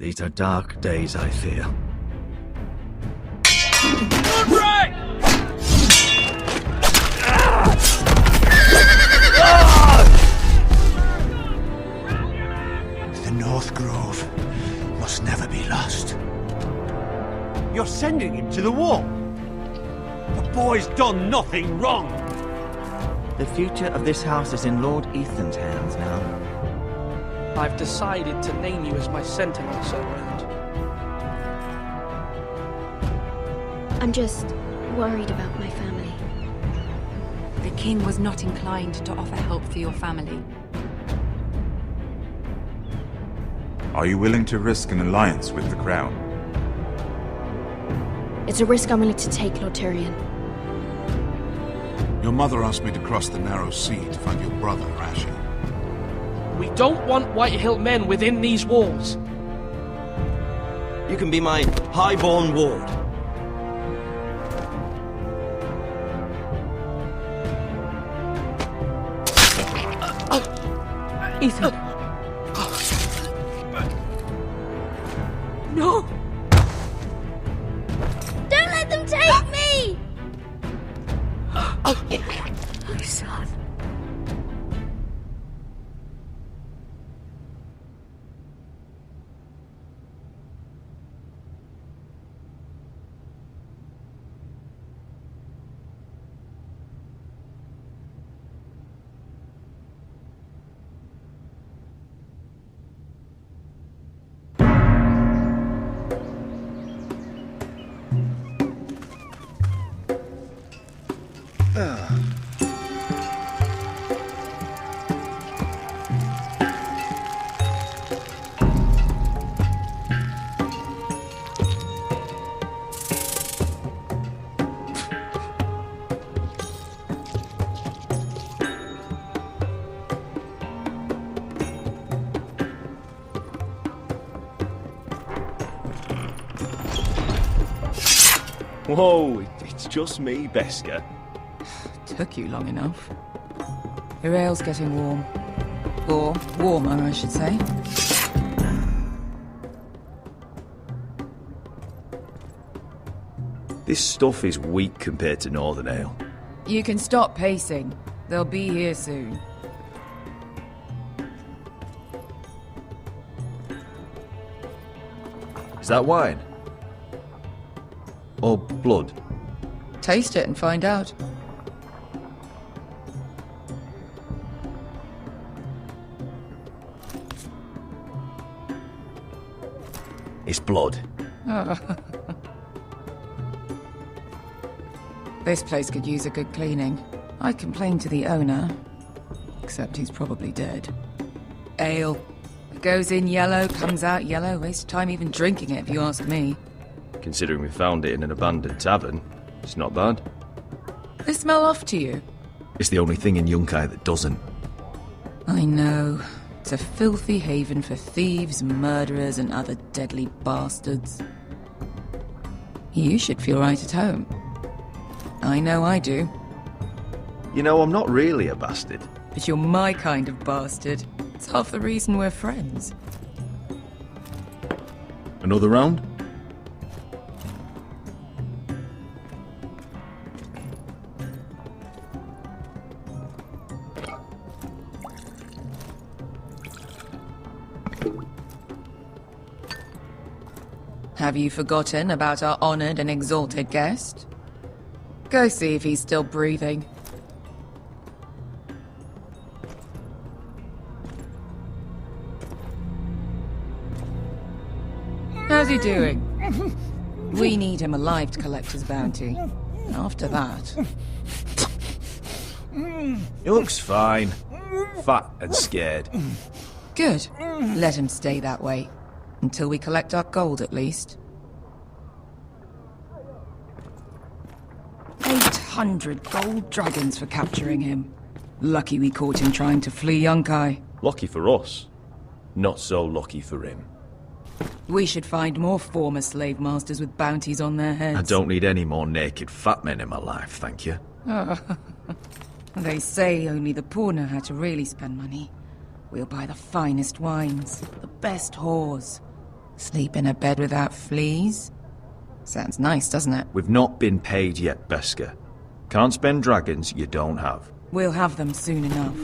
These are dark days, I fear. Right! The North Grove must never be lost. You're sending him to the war? The boy's done nothing wrong. The future of this house is in Lord Ethan's hands now. I've decided to name you as my sentinel, Sir Round. I'm just worried about my family. The king was not inclined to offer help for your family. Are you willing to risk an alliance with the Crown? It's a risk I'm willing to take, Lord Tyrion. Your mother asked me to cross the narrow sea to find your brother, Rashi. We don't want Whitehill men within these walls. You can be my highborn ward. Ethan. No! Don't let them take me! My son. Whoa, it's just me, Beska. Took you long enough. Your ale's getting warm. Or warmer, I should say. This stuff is weak compared to Northern Ale. You can stop pacing. They'll be here soon. Is that wine? Or blood? Taste it and find out. It's blood. This place could use a good cleaning. I complained to the owner, except he's probably dead. Ale. It goes in yellow, comes out yellow. Waste time even drinking it, if you ask me. Considering we found it in an abandoned tavern, it's not bad. They smell off to you? It's the only thing in Yunkai that doesn't. I know. It's a filthy haven for thieves, murderers, and other deadly bastards. You should feel right at home. I know I do. You know, I'm not really a bastard. But you're my kind of bastard. It's half the reason we're friends. Another round? Have you forgotten about our honored and exalted guest? Go see if he's still breathing. How's he doing? We need him alive to collect his bounty. After that... He looks fine. Fat and scared. Good. Let him stay that way. Until we collect our gold, at least. 800 gold dragons for capturing him. Lucky we caught him trying to flee Yunkai. Lucky for us. Not so lucky for him. We should find more former slave masters with bounties on their heads. I don't need any more naked fat men in my life, thank you. They say only the poor know how to really spend money. We'll buy the finest wines, the best whores. Sleep in a bed without fleas? Sounds nice, doesn't it? We've not been paid yet, Beska. Can't spend dragons you don't have. We'll have them soon enough.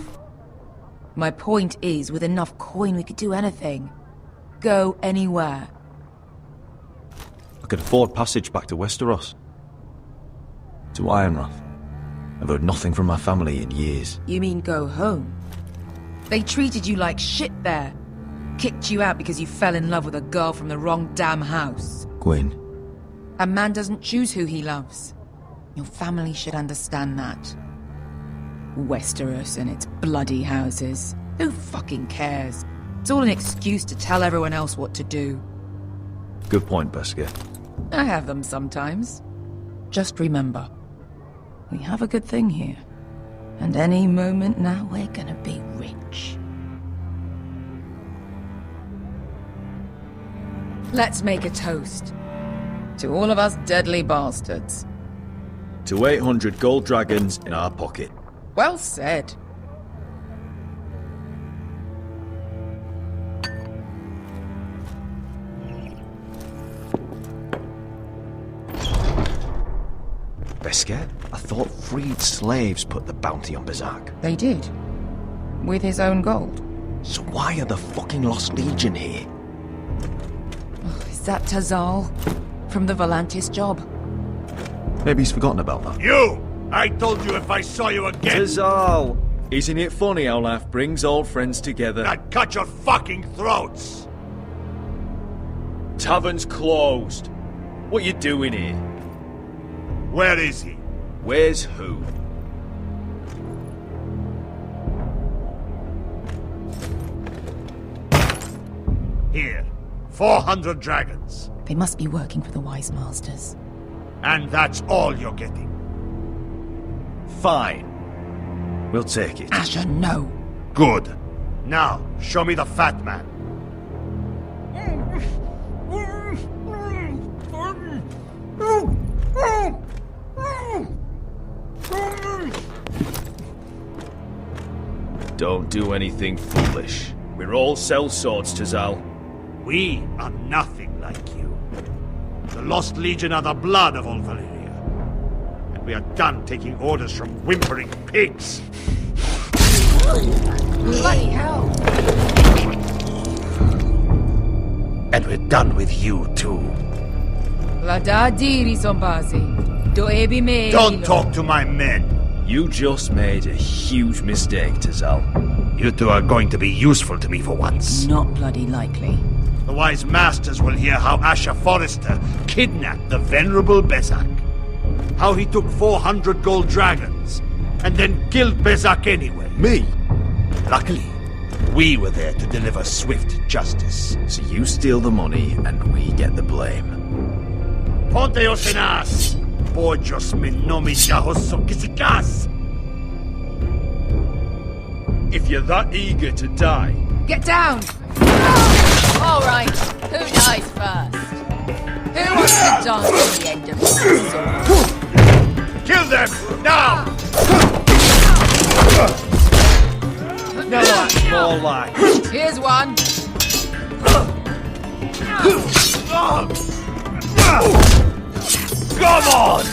My point is, with enough coin we could do anything. Go anywhere. I could afford passage back to Westeros. To Ironrath. I've heard nothing from my family in years. You mean go home? They treated you like shit there. Kicked you out because you fell in love with a girl from the wrong damn house. Gwyn. A man doesn't choose who he loves. Your family should understand that. Westeros and its bloody houses. Who fucking cares? It's all an excuse to tell everyone else what to do. Good point, Beska. I have them sometimes. Just remember, we have a good thing here. And any moment now we're gonna be rich. Let's make a toast. To all of us deadly bastards. To 800 gold dragons in our pocket. Well said. Beska, I thought freed slaves put the bounty on Berserk. They did. With his own gold. So why are the fucking Lost Legion here? Oh, is that Tazal? From the Volantis job? Maybe he's forgotten about that. You! I told you if I saw you again... Tazal! Isn't it funny how life brings old friends together? I'd cut your fucking throats! Tavern's closed. What you doing here? Where is he? Where's who? Here. 400 dragons. They must be working for the Wise Masters. And that's all you're getting. Fine. We'll take it. Asher, no. Good. Now, show me the fat man. Don't do anything foolish. We're all sellswords, Tazal. We are nothing like you. The Lost Legion are the blood of all Valyria. And we are done taking orders from whimpering pigs. Bloody hell! And we're done with you, too. Don't talk to my men. You just made a huge mistake, Tazal. You two are going to be useful to me for once. Not bloody likely. The Wise Masters will hear how Asher Forrester kidnapped the venerable Bezzak. How he took 400 gold dragons, and then killed Bezzak anyway. Me? Luckily, we were there to deliver swift justice. So you steal the money, and we get the blame. Ponteos en as! Pojos menomisiahosokisikas! If you're that eager to die... Get down! All right, who dies first? Who wants to dance at the end of the sword? Kill them, now! No, that's more like... Here's one. Come on!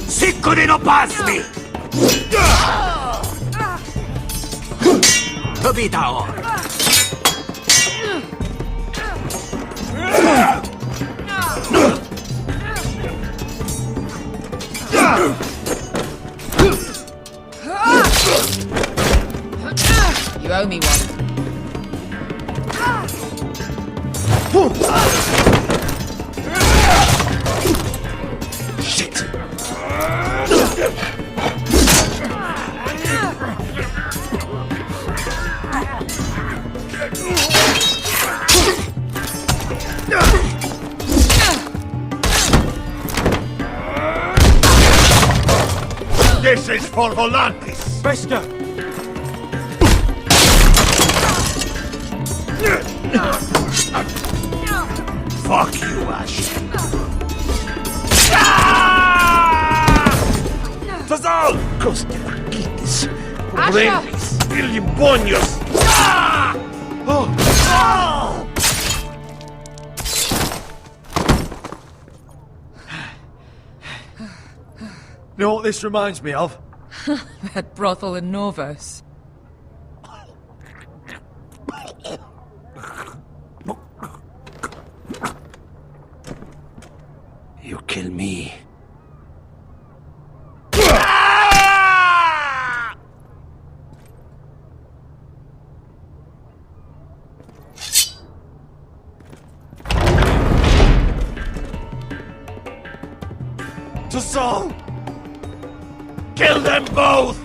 Siccone no pasmi! Capitao! You owe me one. Shit! This is for Volantis! Beska! Fuck you, Ash! Tazal! Coste raquitis! Pobrenis! Ilimbonios! You know what this reminds me of? That brothel in Norvos. You kill me. To Saul! Kill them both!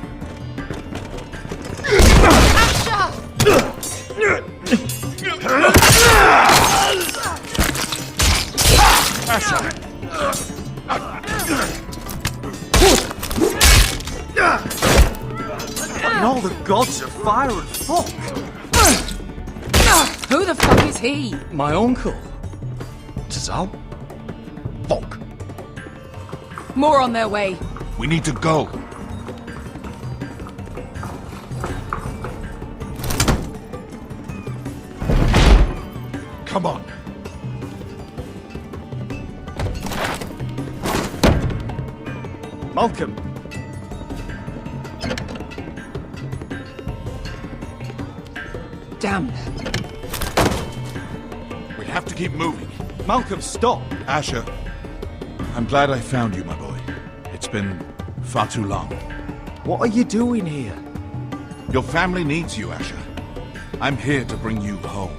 And all the gods are fire and fuck! Who the fuck is he? My uncle. Tazal? Fuck. More on their way. We need to go. Come on. Malcolm. Damn. We have to keep moving. Malcolm, stop! Asher, I'm glad I found you, my boy. It's been far too long. What are you doing here? Your family needs you, Asher. I'm here to bring you home.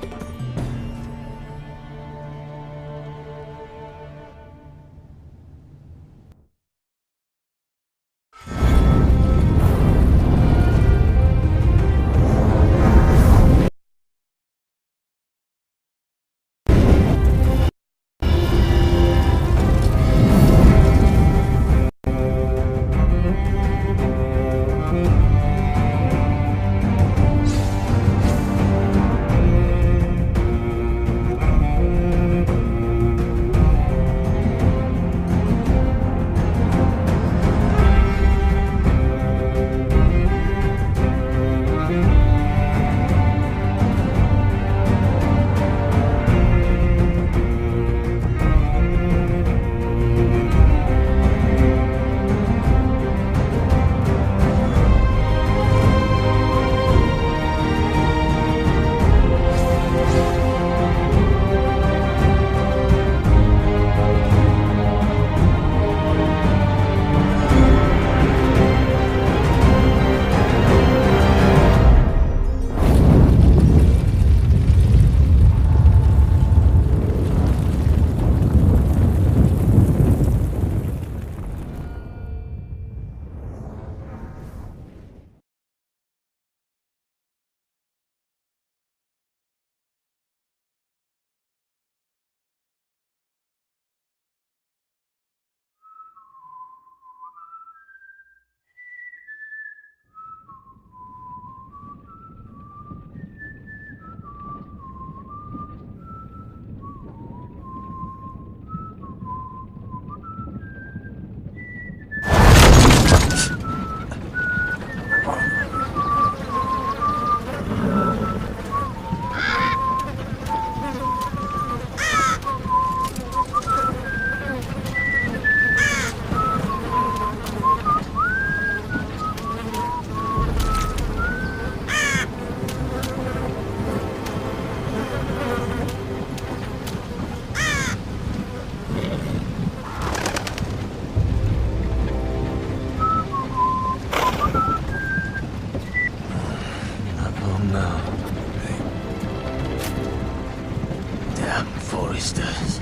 Foresters.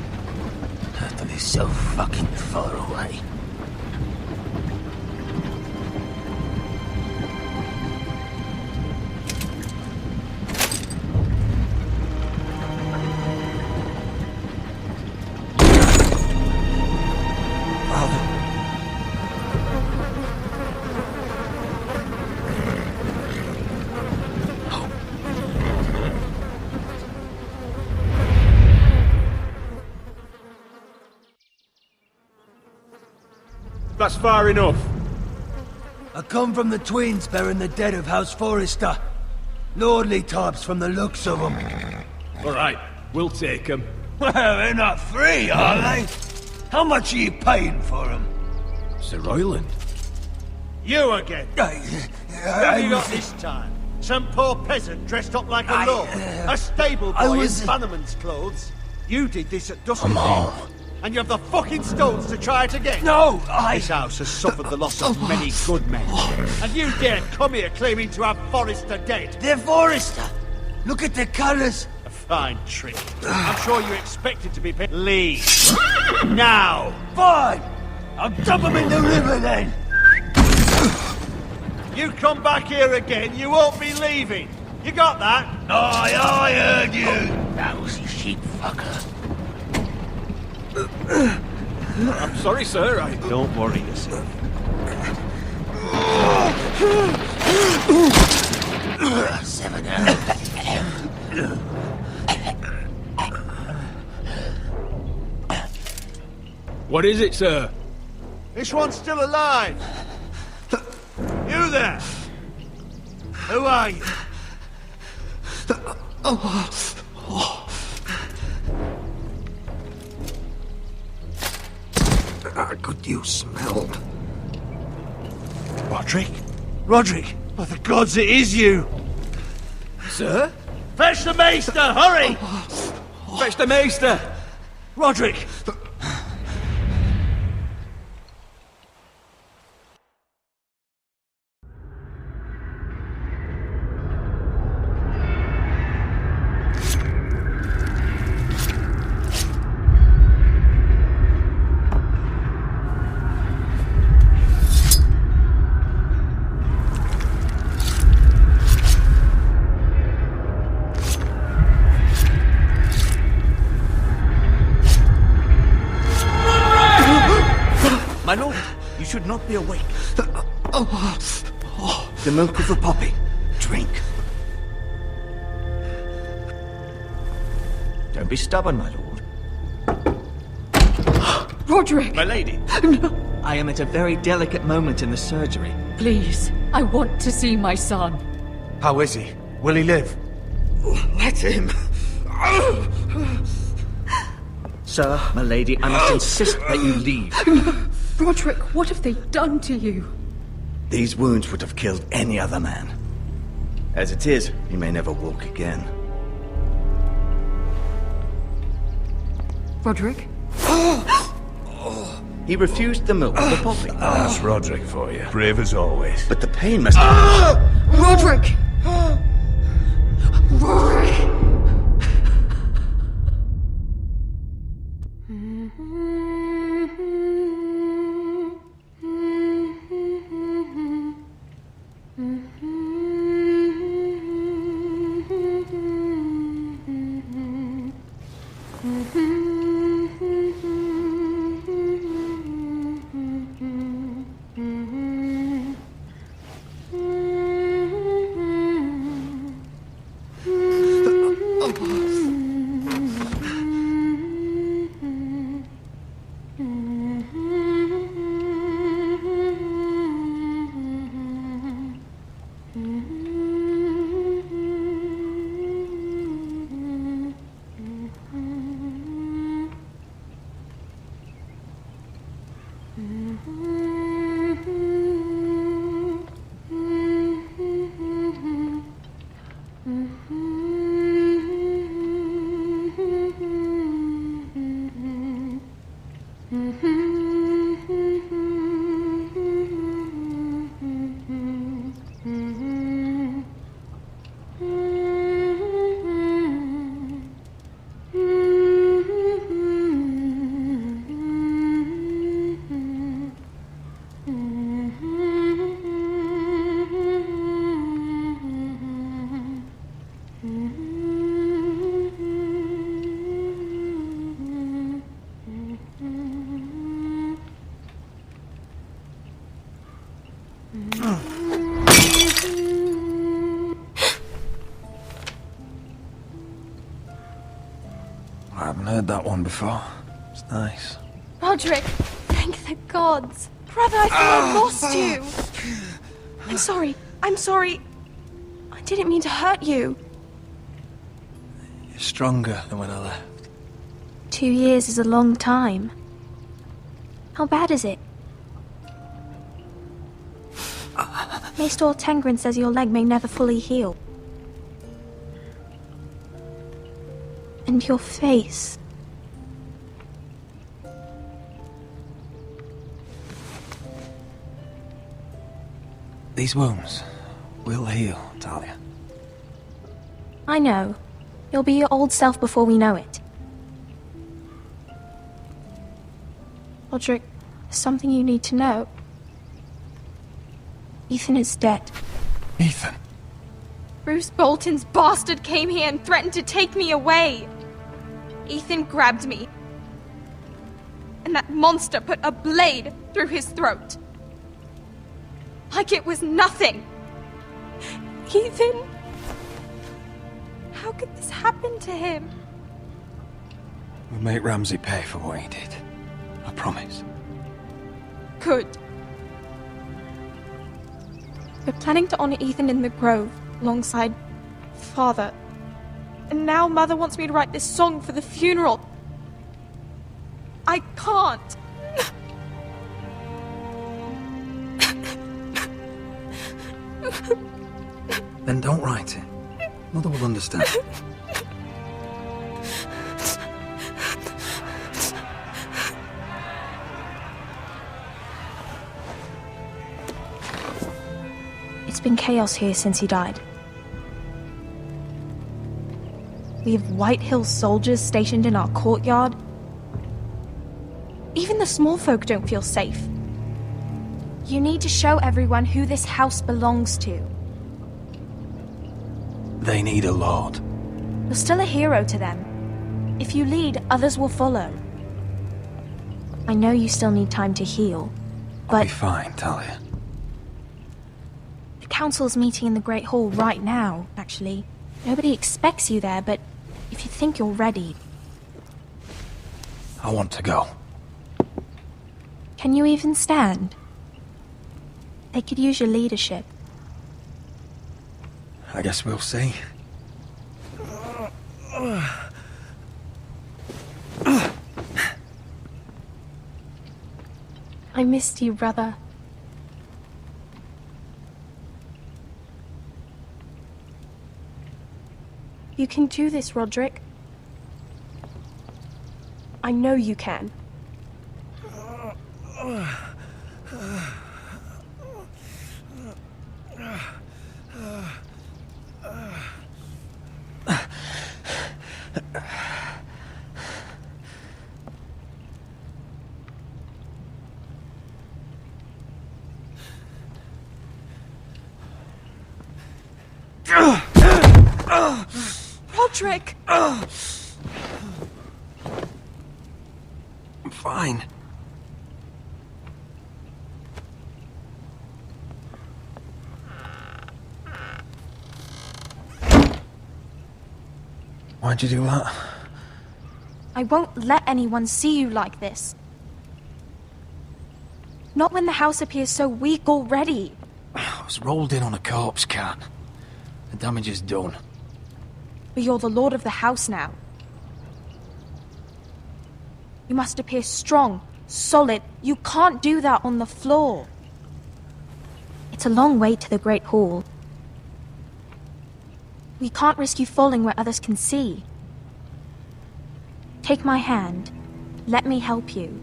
That is so fucking far away. That's far enough. I come from the Twins bearing the dead of House Forrester. Lordly types from the looks of them. All right, we'll take them. Well, they're not free, are they? How much are you paying for them? Sir Royland. You again. What have you got this time? Some poor peasant dressed up like a lord. A stable boy in bannerman's clothes. You did this at dusk. I'm home. And you have the fucking stones to try it again? No, This house has suffered the loss of many good men. And you dare come here claiming to have Forrester dead? They're Forrester. Look at the colours. A fine trick. I'm sure you expected to be paid. Leave. Now. Fine. I'll dump them in the river then. You come back here again, you won't be leaving. You got that? Aye, I heard you. Lousy sheep fucker. I'm sorry, sir. Don't worry yourself. What is it, sir? This one's still alive. You there? Who are you? Could you smell? Roderick? Roderick! By the gods, it is you! Sir? Fetch the maester, hurry! Fetch the maester! Roderick! My lord, you should not be awake. The milk of the poppy. Drink. Don't be stubborn, my lord. Roderick! My lady. No. I am at a very delicate moment in the surgery. Please, I want to see my son. How is he? Will he live? Let him. Sir, my lady, I must insist that you leave. Roderick, what have they done to you? These wounds would have killed any other man. As it is, he may never walk again. Roderick? He refused the milk of the poppy. That's Roderick for you. Brave as always. But the pain must... Roderick! Roderick! I haven't heard that one before. It's nice. Roderick, thank the gods. Brother, I thought I lost you. I'm sorry. I'm sorry. I I didn't mean to hurt you. You're stronger than when I left. 2 years is a long time. How bad is it? Maester Tengrin says your leg may never fully heal. And your face. These wounds will heal, Talia. I know. You'll be your old self before we know it. Roderick, there's something you need to know. Ethan is dead. Ethan? Bruce Bolton's bastard came here and threatened to take me away. Ethan grabbed me. And that monster put a blade through his throat. Like it was nothing. Ethan? How could this happen to him? We'll make Ramsay pay for what he did. I promise. Good. We're planning to honor Ethan in the Grove, alongside Father. And now Mother wants me to write this song for the funeral. I can't. Then don't write it. Mother will understand. It's been chaos here since he died. We have White Hill soldiers stationed in our courtyard. Even the small folk don't feel safe. You need to show everyone who this house belongs to. They need a lord. You're still a hero to them. If you lead, others will follow. I know you still need time to heal, I'll but be fine, Talia. the council's meeting in the Great Hall right now, actually. Nobody expects you there, but if you think you're ready... I want to go. Can you even stand? They could use your leadership. I guess we'll see. I missed you, brother. You can do this, Roderick. I know you can. Roderick! I'm fine. Why'd you do that? I won't let anyone see you like this. Not when the house appears so weak already. I was rolled in on a corpse cart. The damage is done. But you're the lord of the house now. You must appear strong, solid. You can't do that on the floor. It's a long way to the Great Hall. We can't risk you falling where others can see. Take my hand. Let me help you.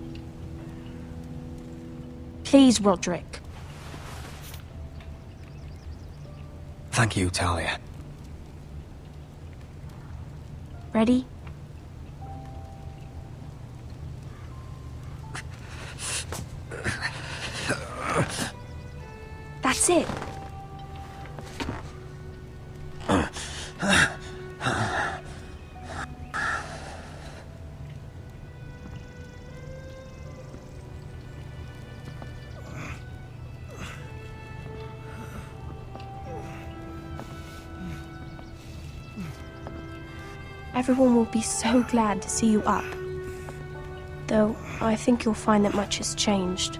Please, Roderick. Thank you, Talia. Ready? That's it. Everyone will be so glad to see you up. Though, I think you'll find that much has changed.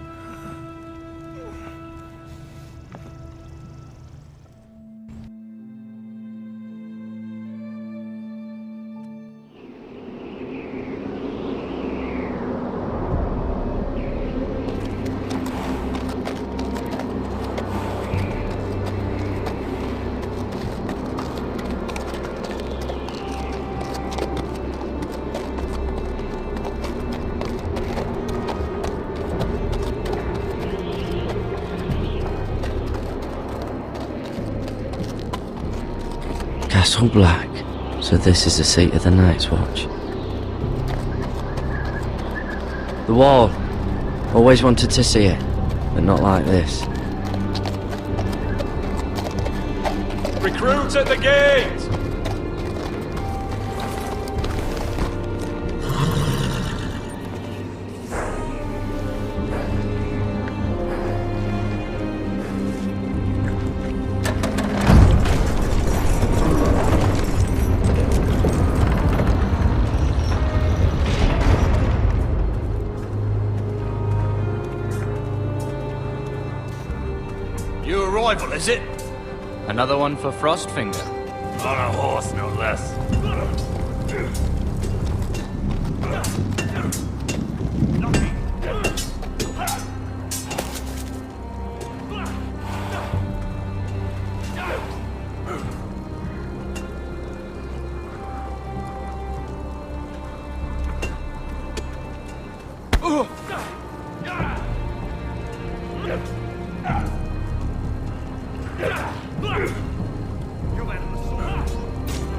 Castle Black. So this is the seat of the Night's Watch. The wall. Always wanted to see it, but not like this. Recruits at the gate! New arrival, is it? Another one for Frostfinger. On a horse, no less.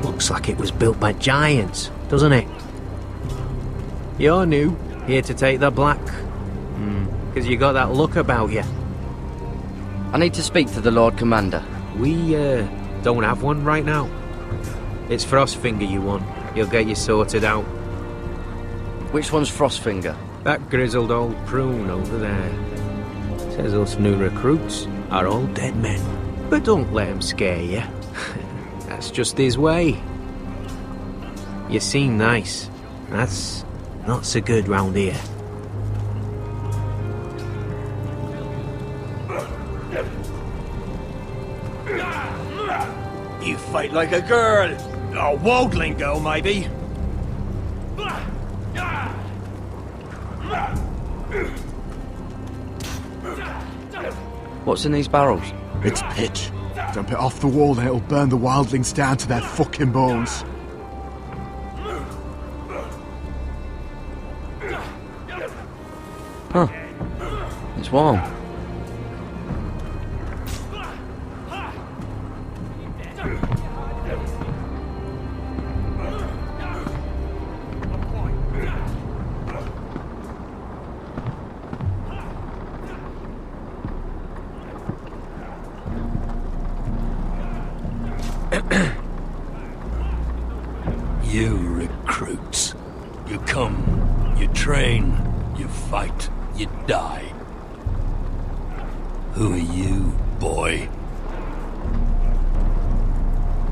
Looks like it was built by giants, doesn't it? You're new, here to take the black. Because you got that look about you. I need to speak to the Lord Commander. We, don't have one right now. It's Frostfinger you want. He'll get you sorted out. Which one's Frostfinger? That grizzled old prune over there. Says us new recruits are all dead men. But don't let him scare you. That's just his way. You seem nice. That's not so good round here. You fight like a girl. A wildling girl, maybe. What's in these barrels? It's pitch. Dump it off the wall and it'll burn the wildlings down to their fucking bones. Huh. It's warm. You recruits. You come, you train, you fight, you die. Who are you, boy?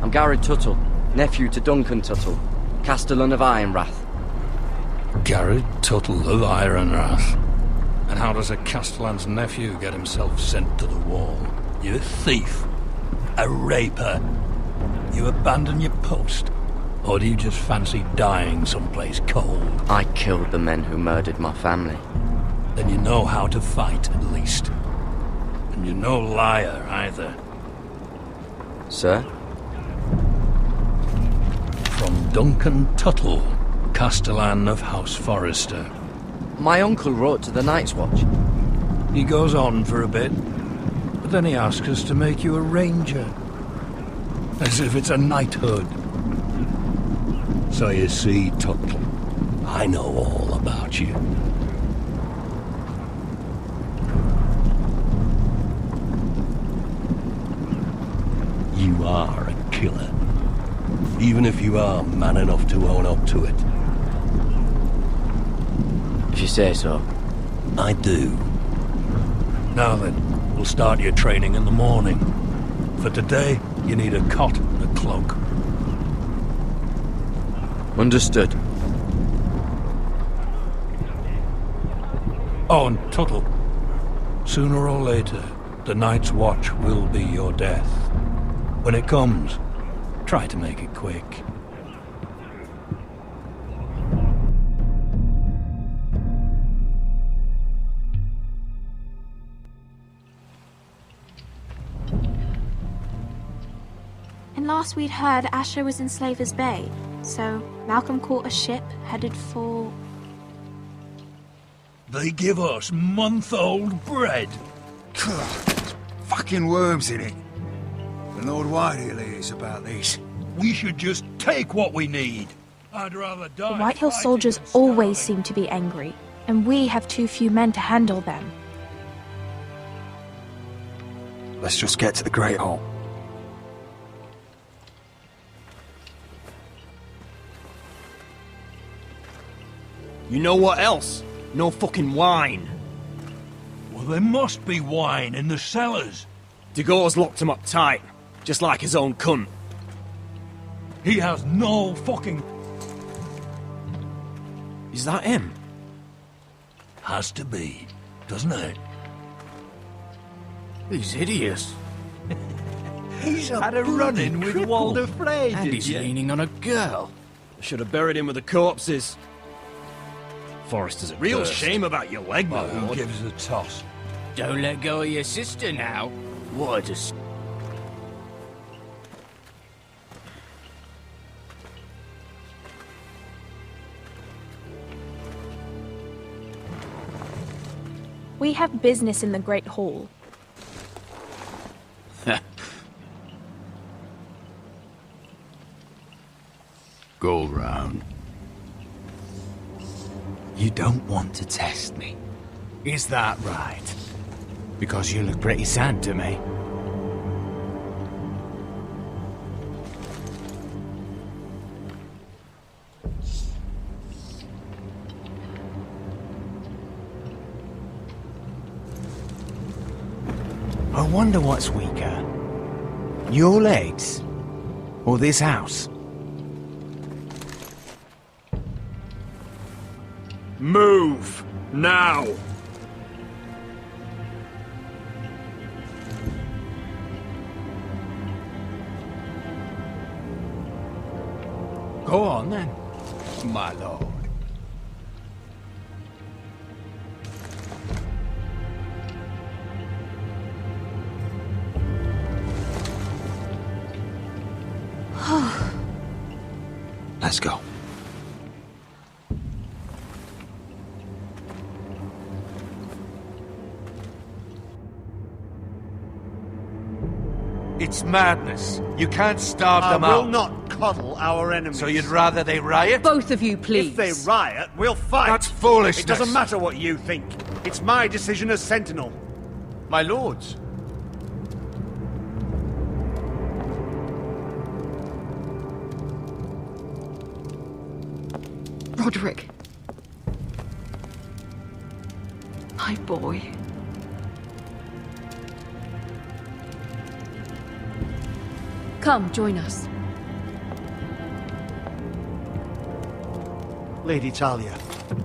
I'm Gary Tuttle, nephew to Duncan Tuttle, Castellan of Ironrath. Garrett Tuttle of Ironrath. And how does a Castellan's nephew get himself sent to the wall? You a thief? A raper? You abandon your post? Or do you just fancy dying someplace cold? I killed the men who murdered my family. Then you know how to fight, at least. And you're no liar, either. Sir? From Duncan Tuttle, Castellan of House Forrester. My uncle wrote to the Night's Watch. He goes on for a bit, but then he asks us to make you a ranger. As if it's a knighthood. So you see, Tuttle, I know all about you. You are a killer. Even if you are man enough to own up to it. If you say so. I do. Now then, we'll start your training in the morning. For today, you need a cot and a cloak. Understood. Oh, and Tuttle. Sooner or later, the Night's Watch will be your death. When it comes, try to make it quick. And last we'd heard, Asher was in Slaver's Bay, so Malcolm caught a ship headed for... They give us month-old bread. Fucking worms in it. The Lord Whiteley is about these. we should just take what we need. I'd rather die. The Whitehill soldiers always seem to be angry, and we have too few men to handle them. Let's just get to the Great Hall. You know what else? No fucking wine. Well, there must be wine in the cellars. Degau's locked him up tight, just like his own cunt. He has no fucking... Is that him? Has to be, doesn't it? He's hideous. He's had a run-in with Walder Frey, And he's leaning on a girl. I should have buried him with the corpses. Forrester's a real shame about your leg, my Who lord. gives a toss? Don't let go of your sister now. What a... We have business in the Great Hall. Go round. You don't want to test me. Is that right? Because you look pretty sad to me. I wonder what's weaker. Your legs? Or this house? Move! Now! Go on then, my lord. Let's go. It's madness. You can't starve them out. I will not coddle our enemies. So you'd rather they riot? Both of you, please. If they riot, we'll fight. That's foolishness. It doesn't matter what you think. It's my decision as Sentinel. My lords. Roderick. My boy. Come, join us. Lady Talia,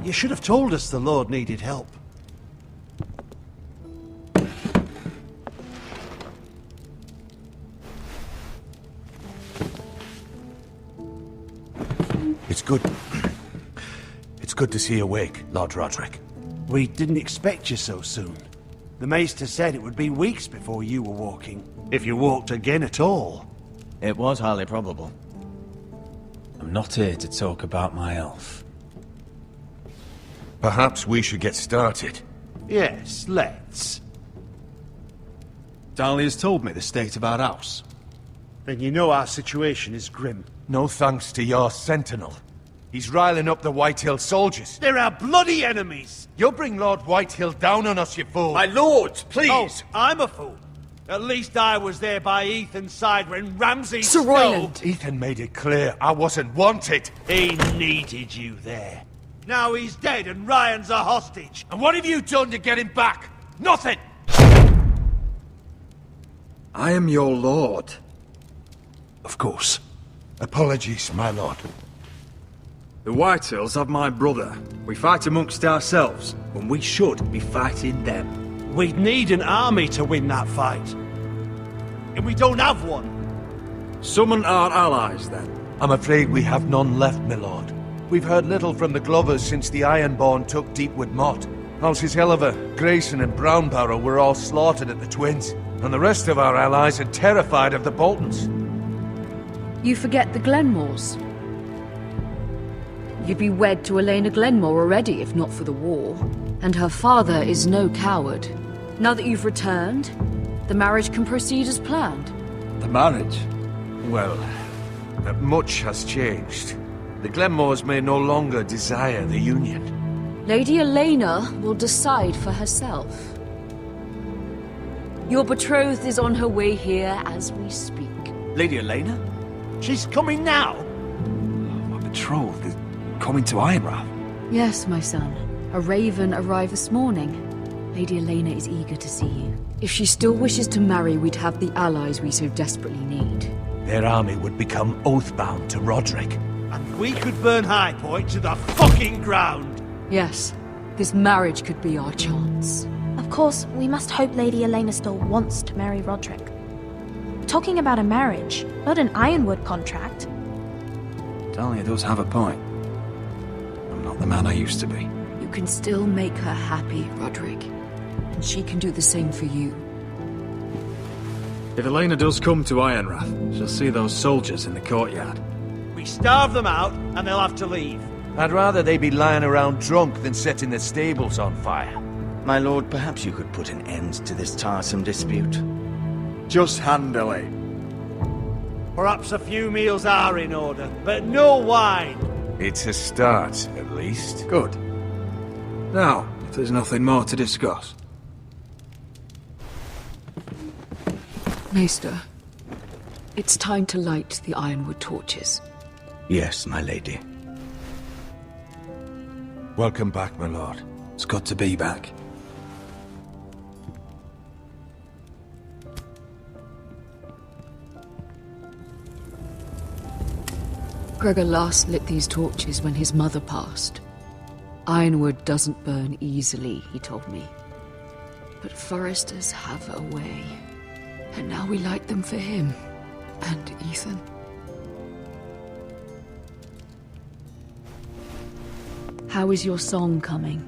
you should have told us the Lord needed help. It's good. It's good to see you awake, Lord Roderick. We didn't expect you so soon. The Maester said it would be weeks before you were walking, if you walked again at all. It was highly probable. I'm not here to talk about my elf. Perhaps we should get started. Yes, let's. Dahlia's told me the state of our house. Then you know our situation is grim. No thanks to your sentinel. He's riling up the Whitehill soldiers. They're our bloody enemies! You'll bring Lord Whitehill down on us, you fool! My lords, please! Oh, I'm a fool. At least I was there by Ethan's side when Ramsay Sir Royland! Ethan made it clear I wasn't wanted. He needed you there. Now he's dead and Ryan's a hostage. And what have you done to get him back? Nothing! I am your lord. Of course. Apologies, my lord. The Whitehills have my brother. We fight amongst ourselves, when we should be fighting them. We'd need an army to win that fight. And we don't have one. Summon our allies, then. I'm afraid we have none left, my lord. We've heard little from the Glovers since the Ironborn took Deepwood Motte. Houses Helliver, Grayson and Brownbarrow were all slaughtered at the Twins, and the rest of our allies are terrified of the Boltons. You forget the Glenmores. You'd be wed to Elena Glenmore already, if not for the war. And her father is no coward. Now that you've returned, the marriage can proceed as planned. The marriage? Well, Much has changed. The Glenmores may no longer desire the Union. Lady Elena will decide for herself. Your betrothed is on her way here as we speak. Lady Elena? She's coming now? My betrothed is coming to Ironrath. Yes, my son. A raven arrived this morning. Lady Elena is eager to see you. If she still wishes to marry, we'd have the allies we so desperately need. Their army would become oath-bound to Roderick. And we could burn High Point to the fucking ground! Yes, this marriage could be our chance. Of course, we must hope Lady Elena still wants to marry Roderick. Talking about a marriage, not an Ironwood contract. Talia does have a point. I'm not the man I used to be. You can still make her happy, Roderick. And she can do the same for you. If Elena does come to Ironrath, she'll see those soldiers in the courtyard. We starve them out, and they'll have to leave. I'd rather they be lying around drunk than setting the stables on fire. My lord, perhaps you could put an end to this tiresome dispute. Just handily. Perhaps a few meals are in order, but no wine. It's a start, at least. Good. Now, if there's nothing more to discuss. Maester, it's time to light the Ironwood torches. Yes, my lady. Welcome back, my lord. It's good to be back. Gregor last lit these torches when his mother passed. Ironwood doesn't burn easily, he told me. But foresters have a way. And now we light them for him. And Ethan. How is your song coming?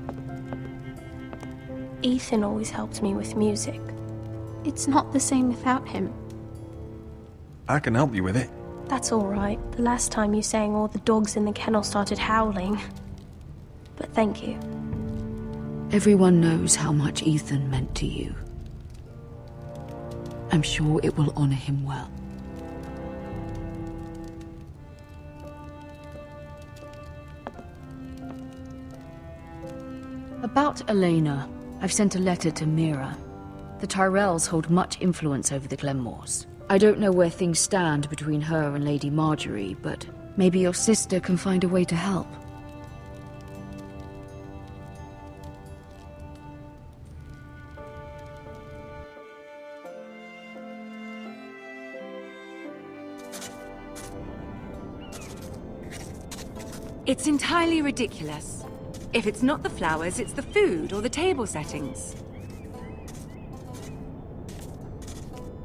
Ethan always helped me with music. It's not the same without him. I can help you with it. That's all right. The last time you sang, all the dogs in the kennel started howling. But thank you. Everyone knows how much Ethan meant to you. I'm sure it will honor him well. About Elena, I've sent a letter to Mira. The Tyrells hold much influence over the Glenmores. I don't know where things stand between her and Lady Marjorie, but maybe your sister can find a way to help. It's entirely ridiculous. If it's not the flowers, it's the food or the table settings.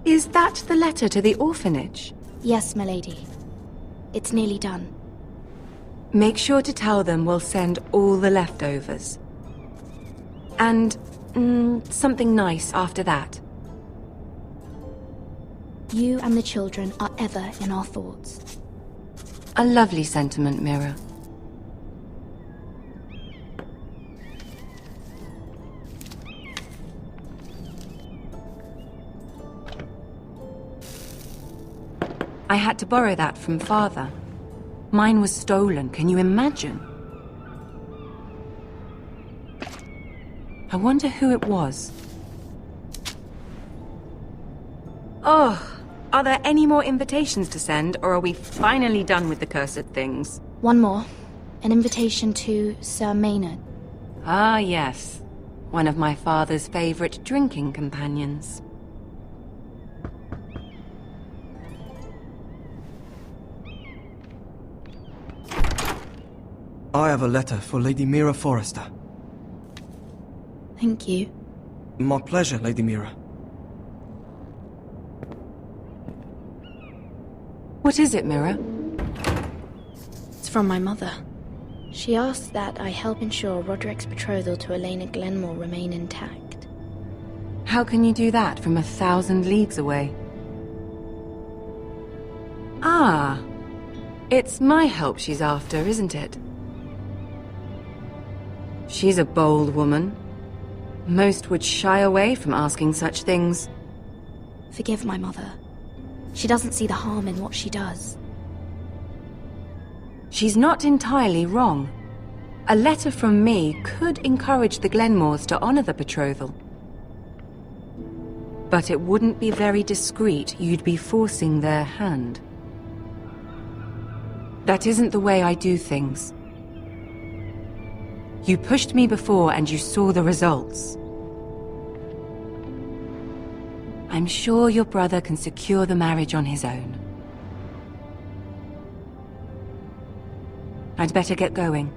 Is that the letter to the orphanage? Yes, my lady. It's nearly done. Make sure to tell them we'll send all the leftovers. And something nice after that. You and the children are ever in our thoughts. A lovely sentiment, Mira. I had to borrow that from Father. Mine was stolen, can you imagine? I wonder who it was. Oh, are there any more invitations to send, or are we finally done with the cursed things? One more. An invitation to Sir Maynard. Ah, yes. One of my father's favorite drinking companions. I have a letter for Lady Mira Forrester. Thank you. My pleasure, Lady Mira. What is it, Mira? It's from my mother. She asks that I help ensure Roderick's betrothal to Elena Glenmore remain intact. How can you do that from 1,000 leagues away? Ah, it's my help she's after, isn't it? She's a bold woman. Most would shy away from asking such things. Forgive my mother. She doesn't see the harm in what she does. She's not entirely wrong. A letter from me could encourage the Glenmores to honor the betrothal. But it wouldn't be very discreet. You'd be forcing their hand. That isn't the way I do things. You pushed me before and you saw the results. I'm sure your brother can secure the marriage on his own. I'd better get going.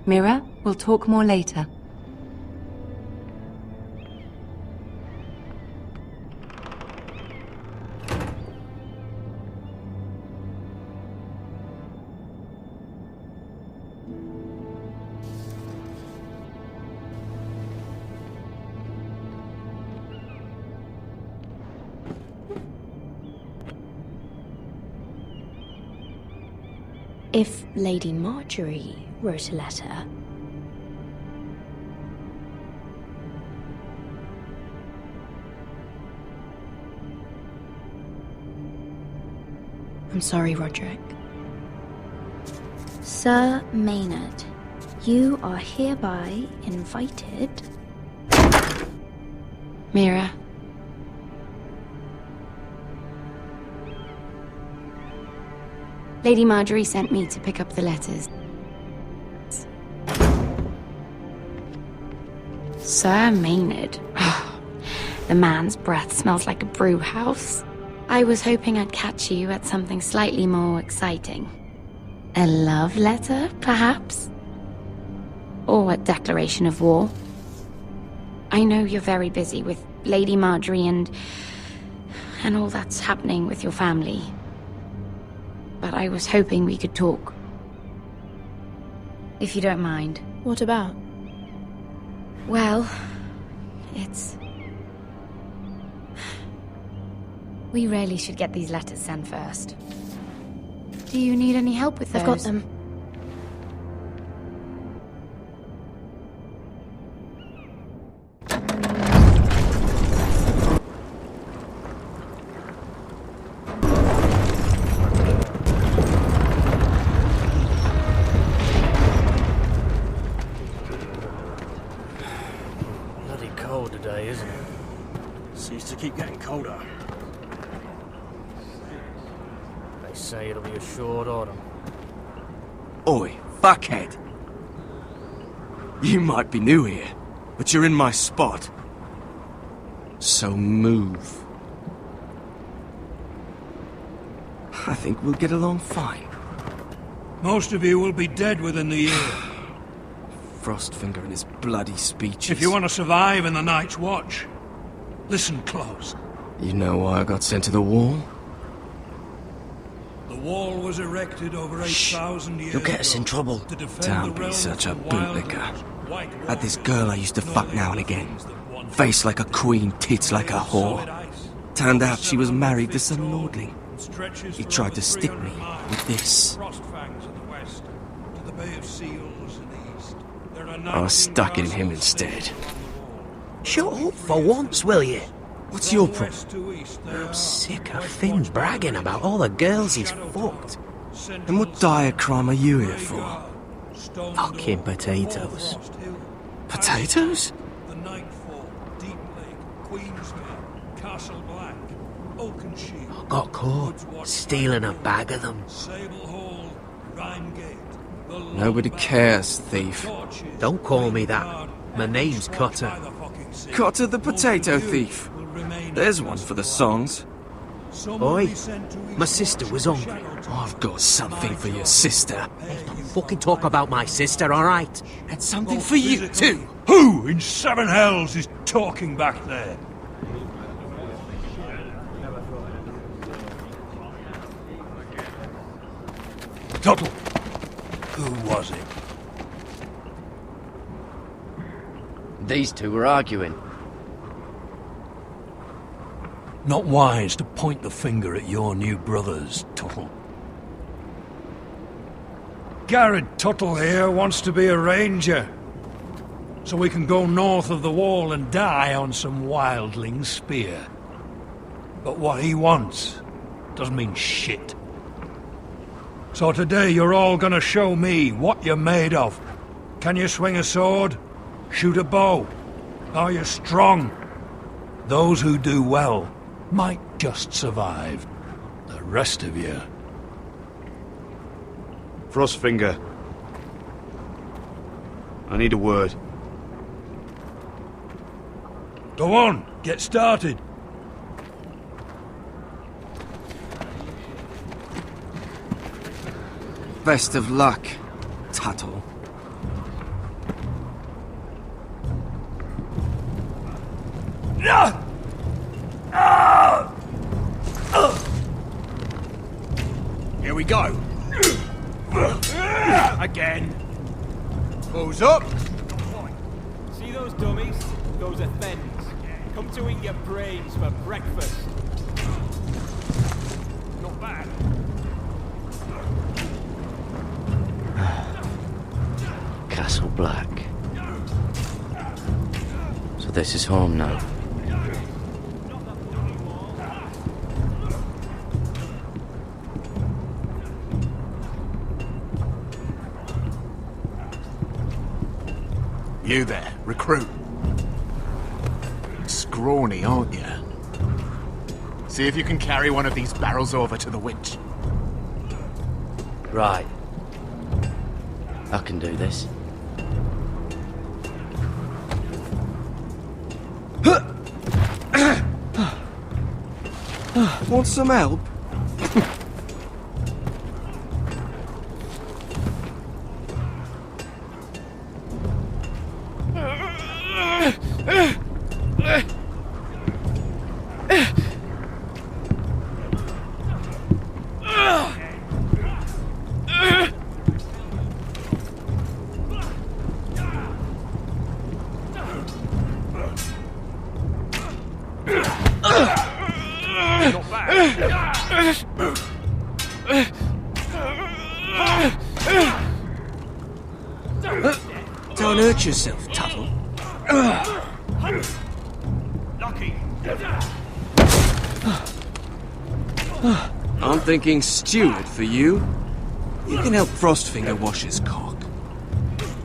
Mira, we'll talk more later. If Lady Marjorie wrote a letter... I'm sorry, Roderick. Sir Maynard, you are hereby invited... Mira. Lady Marjorie sent me to pick up the letters. Sir Maynard. The man's breath smells like a brew house. I was hoping I'd catch you at something slightly more exciting. A love letter, perhaps? Or a declaration of war? I know you're very busy with Lady Marjorie and all that's happening with your family. But I was hoping we could talk. If you don't mind. What about? Well, it's... We really should get these letters sent first. Do you need any help with those? I've got them. Bloody cold today, isn't it? Seems to keep getting colder. They say it'll be a short autumn. Oi, fuckhead. You might be new here, but you're in my spot. So move. I think we'll get along fine. Most of you will be dead within the year. Frostfinger and his bloody speeches. If you want to survive in the Night's Watch, listen close. You know why I got sent to the wall? The wall was erected over 8,000 years You'll get us in trouble. Don't be such a bootlicker. Had this girl I used to fuck now and again. Face like a queen, tits like a whore. Turned out she was married to some lordling. He tried to stick me with this. I was stuck in him instead. Shut up for once, will you? What's your problem? I'm sick of Finn bragging about all the girls he's fucked. And what dire crime are you here for? Fucking potatoes. Potatoes? The Nightfall, Deep Lake, Queensgate, Castle Black, Oakenshield. I got caught stealing a bag of them. Sable Hall, Rhymegate. Nobody cares, thief. Don't call me that. My name's Cotter. Cotter the potato thief. There's one for the songs. Oi, my sister was hungry. I've got something for your sister. Don't fucking talk about my sister, alright? And something for you too. Who in seven hells is talking back there? Tuttle, who was it? These two were arguing. Not wise to point the finger at your new brothers, Tuttle. Garrett Tuttle here wants to be a ranger, so we can go north of the wall and die on some wildling spear. But what he wants doesn't mean shit. So today you're all gonna show me what you're made of. Can you swing a sword? Shoot a bow? Are you strong? Those who do well might just survive. The rest of you... Frostfinger. I need a word. Go on, get started. Best of luck, Tuttle. Here we go. Again. Who's up? See those dummies? Those are thens. Come to eat your brains for breakfast. Not bad. Castle Black. So this is home now. You there, recruit. Scrawny, aren't you? See if you can carry one of these barrels over to the winch. Right. I can do this. Want some help? Don't hurt yourself, Tuttle. I'm thinking steward for you. You can help Frostfinger wash his cock.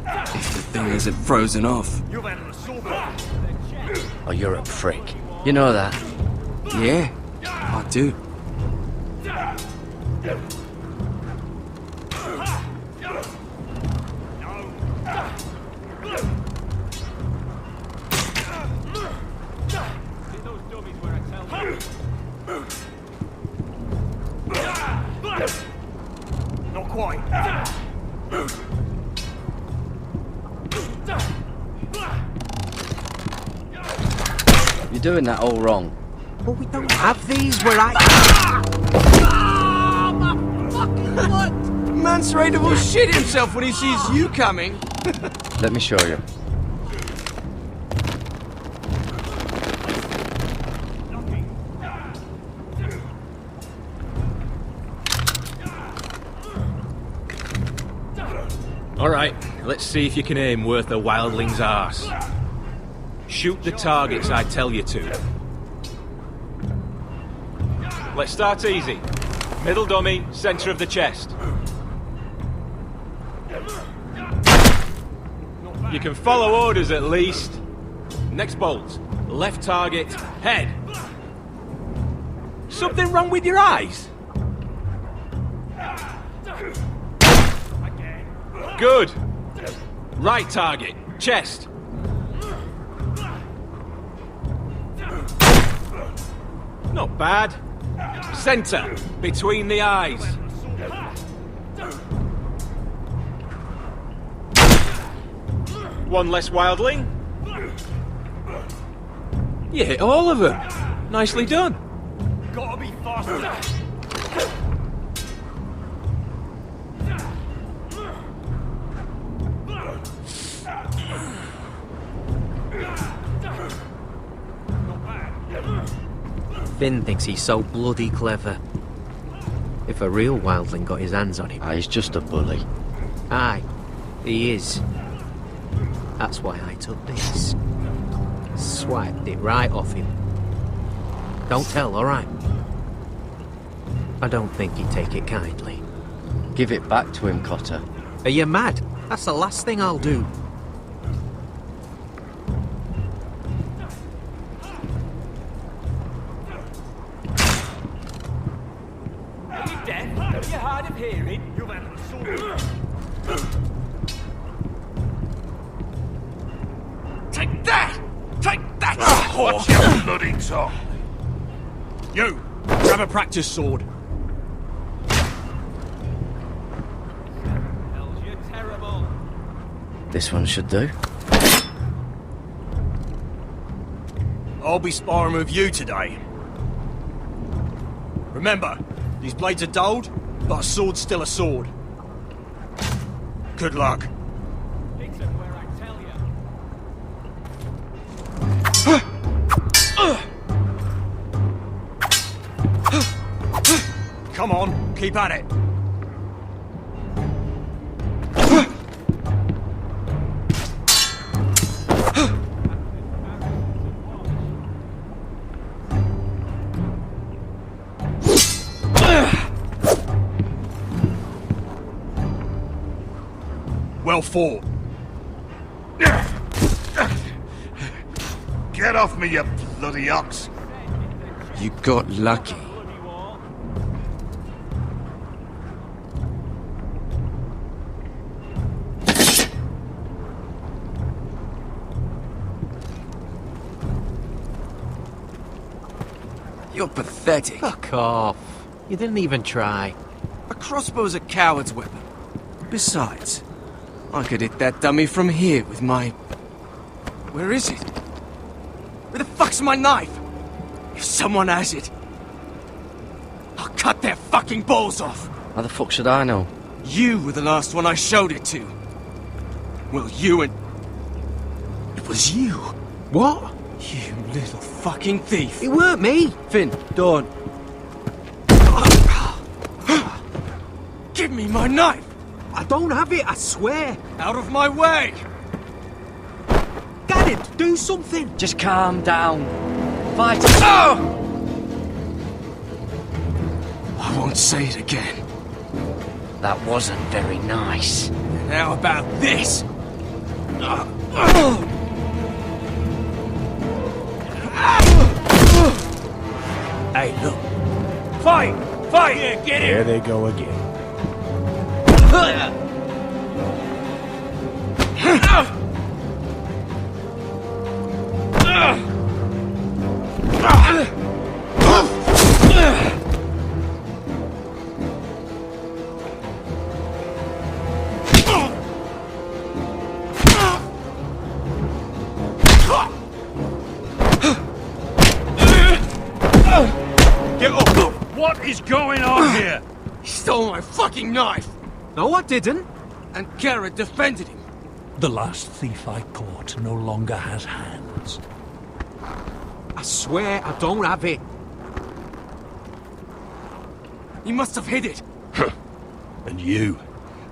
If the thing isn't frozen off. Oh, you're a prick. You know that? Yeah, I do. Not quite. You're doing that all wrong. But we don't have these where I... Man's ready to shit himself when he sees you coming. Let me show you. Alright, let's see if you can aim worth a wildling's arse. Shoot the targets I tell you to. Let's start easy. Middle dummy, centre of the chest. You can follow orders at least. Next bolt. Left target, head. Something wrong with your eyes? Good. Right target, chest. Not bad. Centre, between the eyes. One less wildling. You hit all of them. Nicely done. Gotta be faster. Finn thinks he's so bloody clever. If a real wildling got his hands on him... He's just a bully. Aye, he is. That's why I took this. Swiped it right off him. Don't tell, alright? I don't think he'd take it kindly. Give it back to him, Cotter. Are you mad? That's the last thing I'll do. Are you deaf? Are you hard of hearing? You've had a sword. Take that! Take that! Watch your bloody tongue! You! Grab a practice sword. You're terrible. This one should do. I'll be sparring with you today. Remember, these blades are dulled, but a sword's still a sword. Good luck. Hit him where I tell you. Come on, keep at it. Well fought. Get off me, you bloody ox! You got lucky. You're pathetic. Fuck off. You didn't even try. A crossbow's a coward's weapon. Besides, I could hit that dummy from here with my... Where is it? Where the fuck's my knife? If someone has it, I'll cut their fucking balls off. How the fuck should I know? You were the last one I showed it to. Well, you and... It was you. What? You little fucking thief. It weren't me. Finn, don't. Give me my knife! I don't have it, I swear. Out of my way! Garrett, do something. Just calm down. Fight. Oh! I won't say it again. That wasn't very nice. And how about this? Hey, look. Fight! Fight! Yeah, get in! There they go again. Get up! What is going on here? He stole my fucking knife! No, I didn't. And Garrett defended him. The last thief I caught no longer has hands. I swear I don't have it. He must have hid it. And you,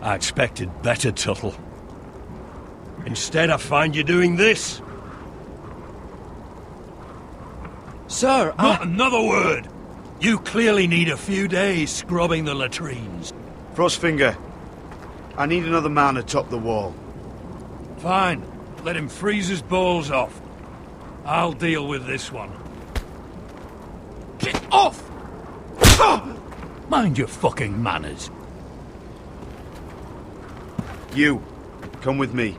I expected better, Tuttle. Instead, I find you doing this. Sir, Not another word! You clearly need a few days scrubbing the latrines. Frostfinger, I need another man atop the wall. Fine. Let him freeze his balls off. I'll deal with this one. Get off! Mind your fucking manners. You, come with me.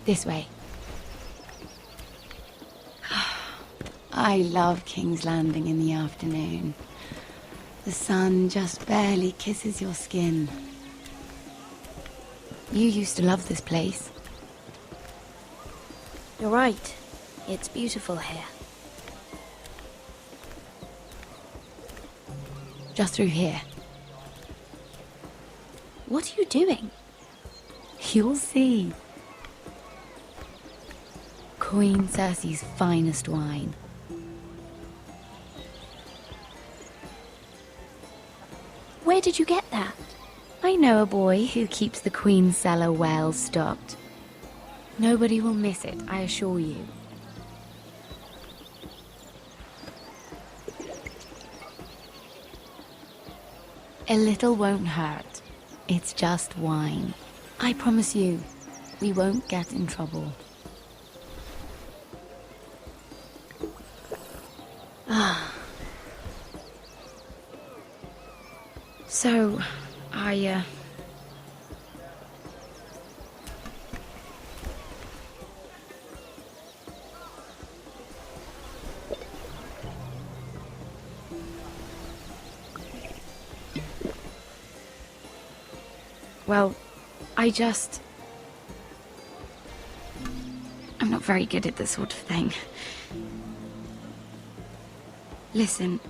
This way. I love King's Landing in the afternoon. The sun just barely kisses your skin. You used to love this place. You're right. It's beautiful here. Just through here. What are you doing? You'll see. Queen Cersei's finest wine. Where did you get that? I know a boy who keeps the Queen's cellar well stocked. Nobody will miss it, I assure you. A little won't hurt. It's just wine. I promise you, we won't get in trouble. Ah. So, Well, I'm not very good at this sort of thing. Listen,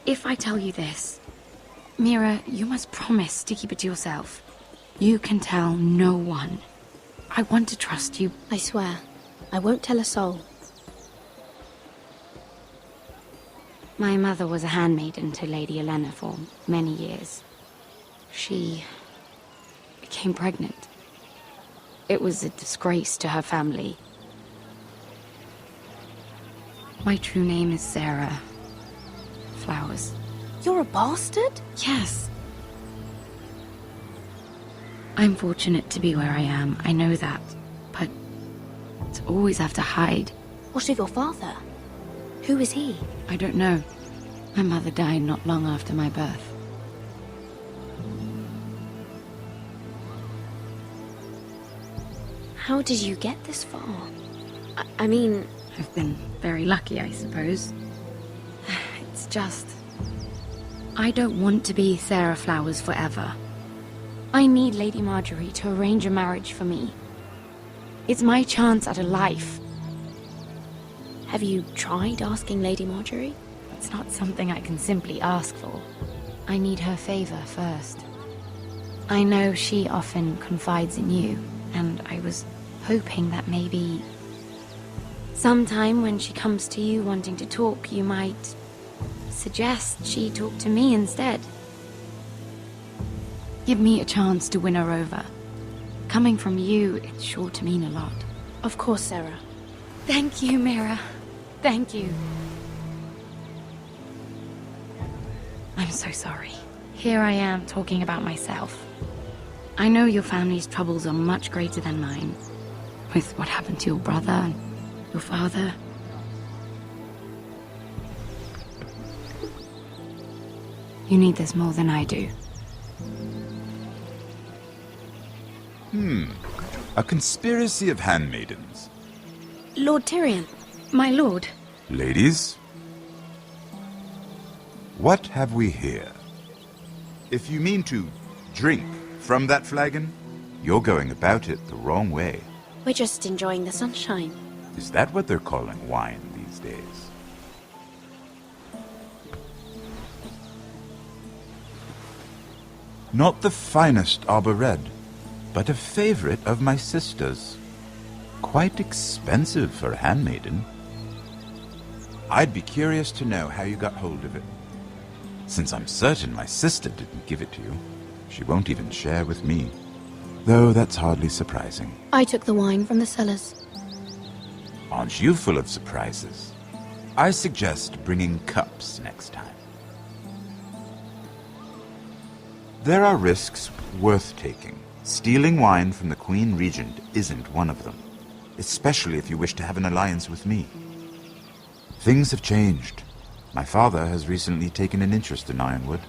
if I tell you this, Mira, you must promise to keep it to yourself. You can tell no one. I want to trust you. I swear, I won't tell a soul. My mother was a handmaiden to Lady Olenna for many years. She became pregnant. It was a disgrace to her family. My true name is Sarah Flowers. You're a bastard? Yes. I'm fortunate to be where I am, I know that. But to always have to hide. What of your father? Who is he? I don't know. My mother died not long after my birth. How did you get this far? I mean... I've been very lucky, I suppose. It's just... I don't want to be Sarah Flowers forever. I need Lady Marjorie to arrange a marriage for me. It's my chance at a life. Have you tried asking Lady Marjorie? It's not something I can simply ask for. I need her favor first. I know she often confides in you, and I was hoping that maybe... sometime when she comes to you wanting to talk, you might suggest she talk to me instead. Give me a chance to win her over. Coming from you, it's sure to mean a lot. Of course, Sarah. Thank you, Mira. Thank you. I'm so sorry. Here I am talking about myself. I know your family's troubles are much greater than mine. With what happened to your brother and your father. You need this more than I do. A conspiracy of handmaidens. Lord Tyrion. My lord. Ladies, what have we here? If you mean to drink from that flagon, you're going about it the wrong way. We're just enjoying the sunshine. Is that what they're calling wine these days? Not the finest arbor red, but a favorite of my sister's. Quite expensive for a handmaiden. I'd be curious to know how you got hold of it. Since I'm certain my sister didn't give it to you, she won't even share with me. Though that's hardly surprising. I took the wine from the cellars. Aren't you full of surprises? I suggest bringing cups next time. There are risks worth taking. Stealing wine from the Queen Regent isn't one of them, especially if you wish to have an alliance with me. Things have changed. My father has recently taken an interest in Ironwood.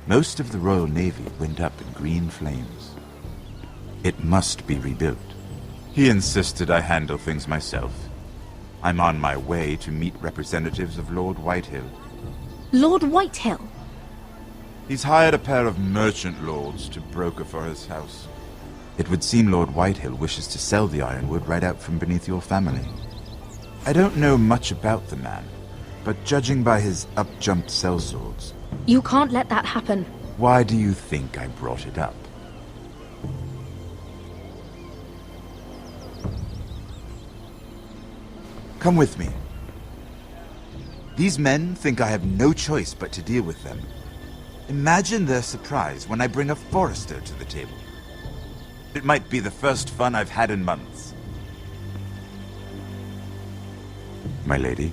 Most of the Royal Navy went up in green flames. It must be rebuilt. He insisted I handle things myself. I'm on my way to meet representatives of Lord Whitehill. Lord Whitehill? He's hired a pair of merchant lords to broker for his house. It would seem Lord Whitehill wishes to sell the Ironwood right out from beneath your family. I don't know much about the man, but judging by his up-jumped sellswords... You can't let that happen. Why do you think I brought it up? Come with me. These men think I have no choice but to deal with them. Imagine their surprise when I bring a Forrester to the table. It might be the first fun I've had in months. My lady.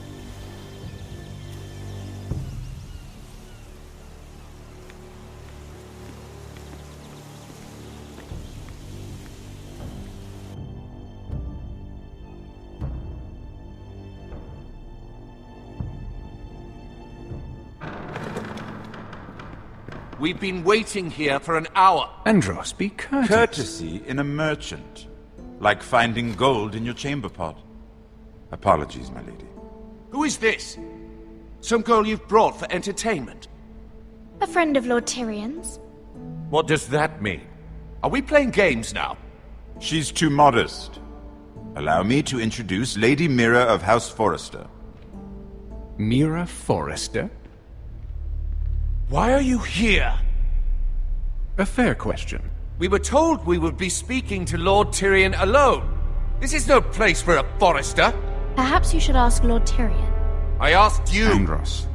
We've been waiting here for an hour. Andros, be courteous. Courtesy in a merchant. Like finding gold in your chamber pot. Apologies, my lady. Who is this? Some girl you've brought for entertainment? A friend of Lord Tyrion's. What does that mean? Are we playing games now? She's too modest. Allow me to introduce Lady Mira of House Forrester. Mira Forrester? Why are you here? A fair question. We were told we would be speaking to Lord Tyrion alone. This is no place for a Forrester. Perhaps you should ask Lord Tyrion. I asked you. Andros.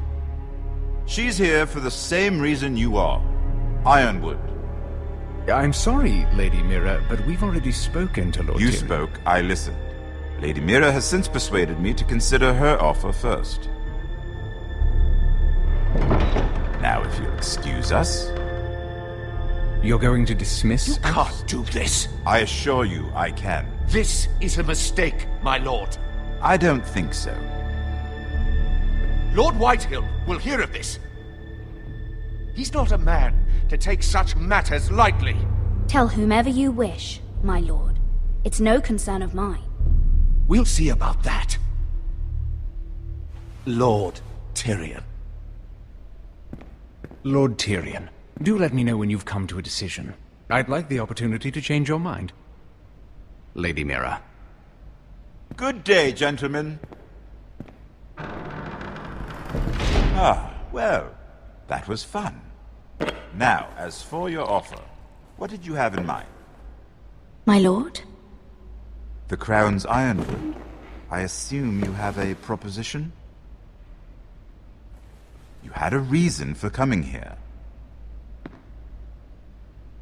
She's here for the same reason you are. Ironwood. I'm sorry, Lady Mira, but we've already spoken to Lord Tyrion. You spoke, I listened. Lady Mira has since persuaded me to consider her offer first. Now, if you'll excuse us... You're going to dismiss You can't do this. I assure you I can. This is a mistake, my lord. I don't think so. Lord Whitehill will hear of this. He's not a man to take such matters lightly. Tell whomever you wish, my lord. It's no concern of mine. We'll see about that. Lord Tyrion. Lord Tyrion, do let me know when you've come to a decision. I'd like the opportunity to change your mind. Lady Mira. Good day, gentlemen. Ah, well, that was fun. Now, as for your offer, what did you have in mind? My lord? The Crown's Ironwood. I assume you have a proposition? You had a reason for coming here.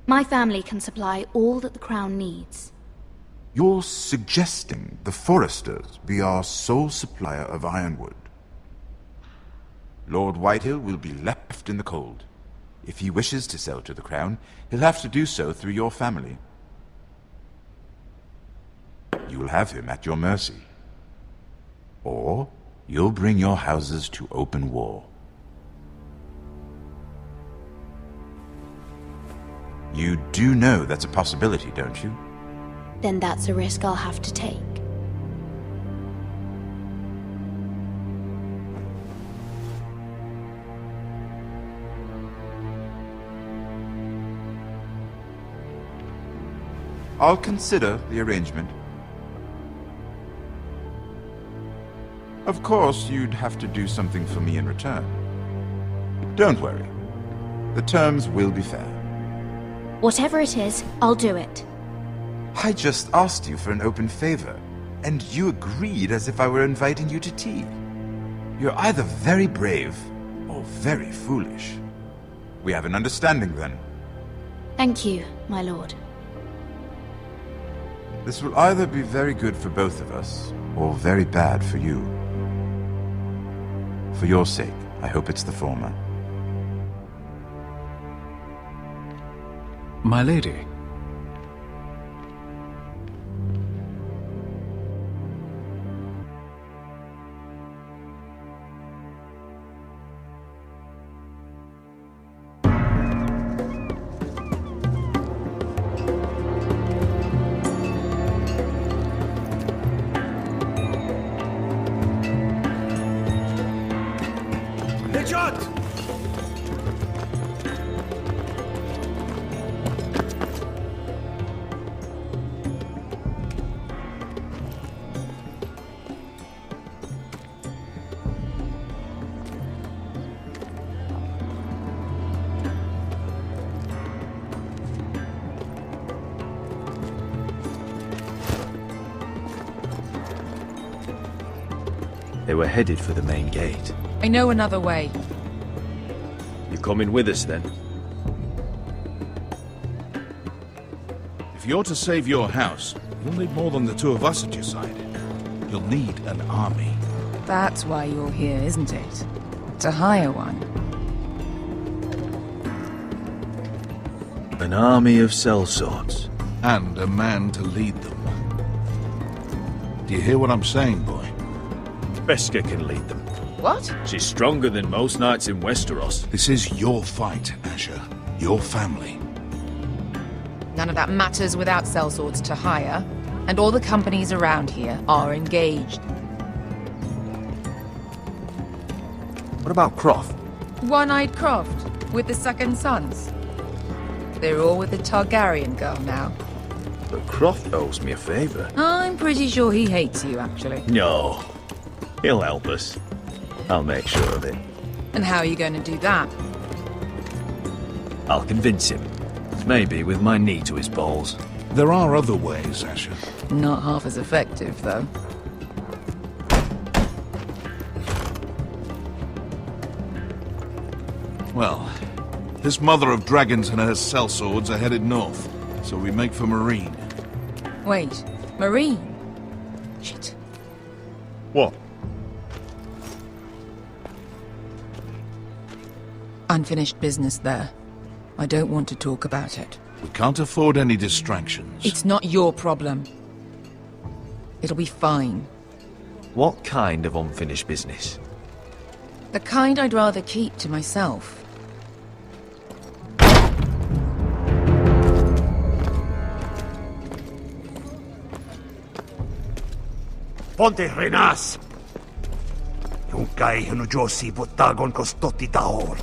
My family can supply all that the Crown needs. You're suggesting the Forresters be our sole supplier of ironwood. Lord Whitehill will be left in the cold. If he wishes to sell to the Crown, he'll have to do so through your family. You'll have him at your mercy. Or you'll bring your houses to open war. You do know that's a possibility, don't you? Then that's a risk I'll have to take. I'll consider the arrangement. Of course, you'd have to do something for me in return. Don't worry. The terms will be fair. Whatever it is, I'll do it. I just asked you for an open favor, and you agreed as if I were inviting you to tea. You're either very brave or very foolish. We have an understanding then. Thank you, my lord. This will either be very good for both of us, or very bad for you. For your sake, I hope it's the former. My lady. They were headed for the main gate. I know another way. You coming with us then? If you're to save your house, you'll need more than the two of us at your side. You'll need an army. That's why you're here, isn't it? To hire one. An army of sellswords. And a man to lead them. Do you hear what I'm saying, boy? Beska can lead them. What? She's stronger than most knights in Westeros. This is your fight, Asher. Your family. None of that matters without sellswords to hire, and all the companies around here are engaged. What about Croft? One-eyed Croft, with the second sons. They're all with the Targaryen girl now. But Croft owes me a favour. I'm pretty sure he hates you, actually. No. He'll help us. I'll make sure of it. And how are you going to do that? I'll convince him. Maybe with my knee to his balls. There are other ways, Asher. Not half as effective, though. Well, this mother of dragons and her sellswords are headed north, so we make for Marine. Wait, Marine? Shit. What? Unfinished business there. I don't want to talk about it. We can't afford any distractions. It's not your problem. It'll be fine. What kind of unfinished business? The kind I'd rather keep to myself. Ponte renas! Yung kai hinujosi butagon kostoti taor.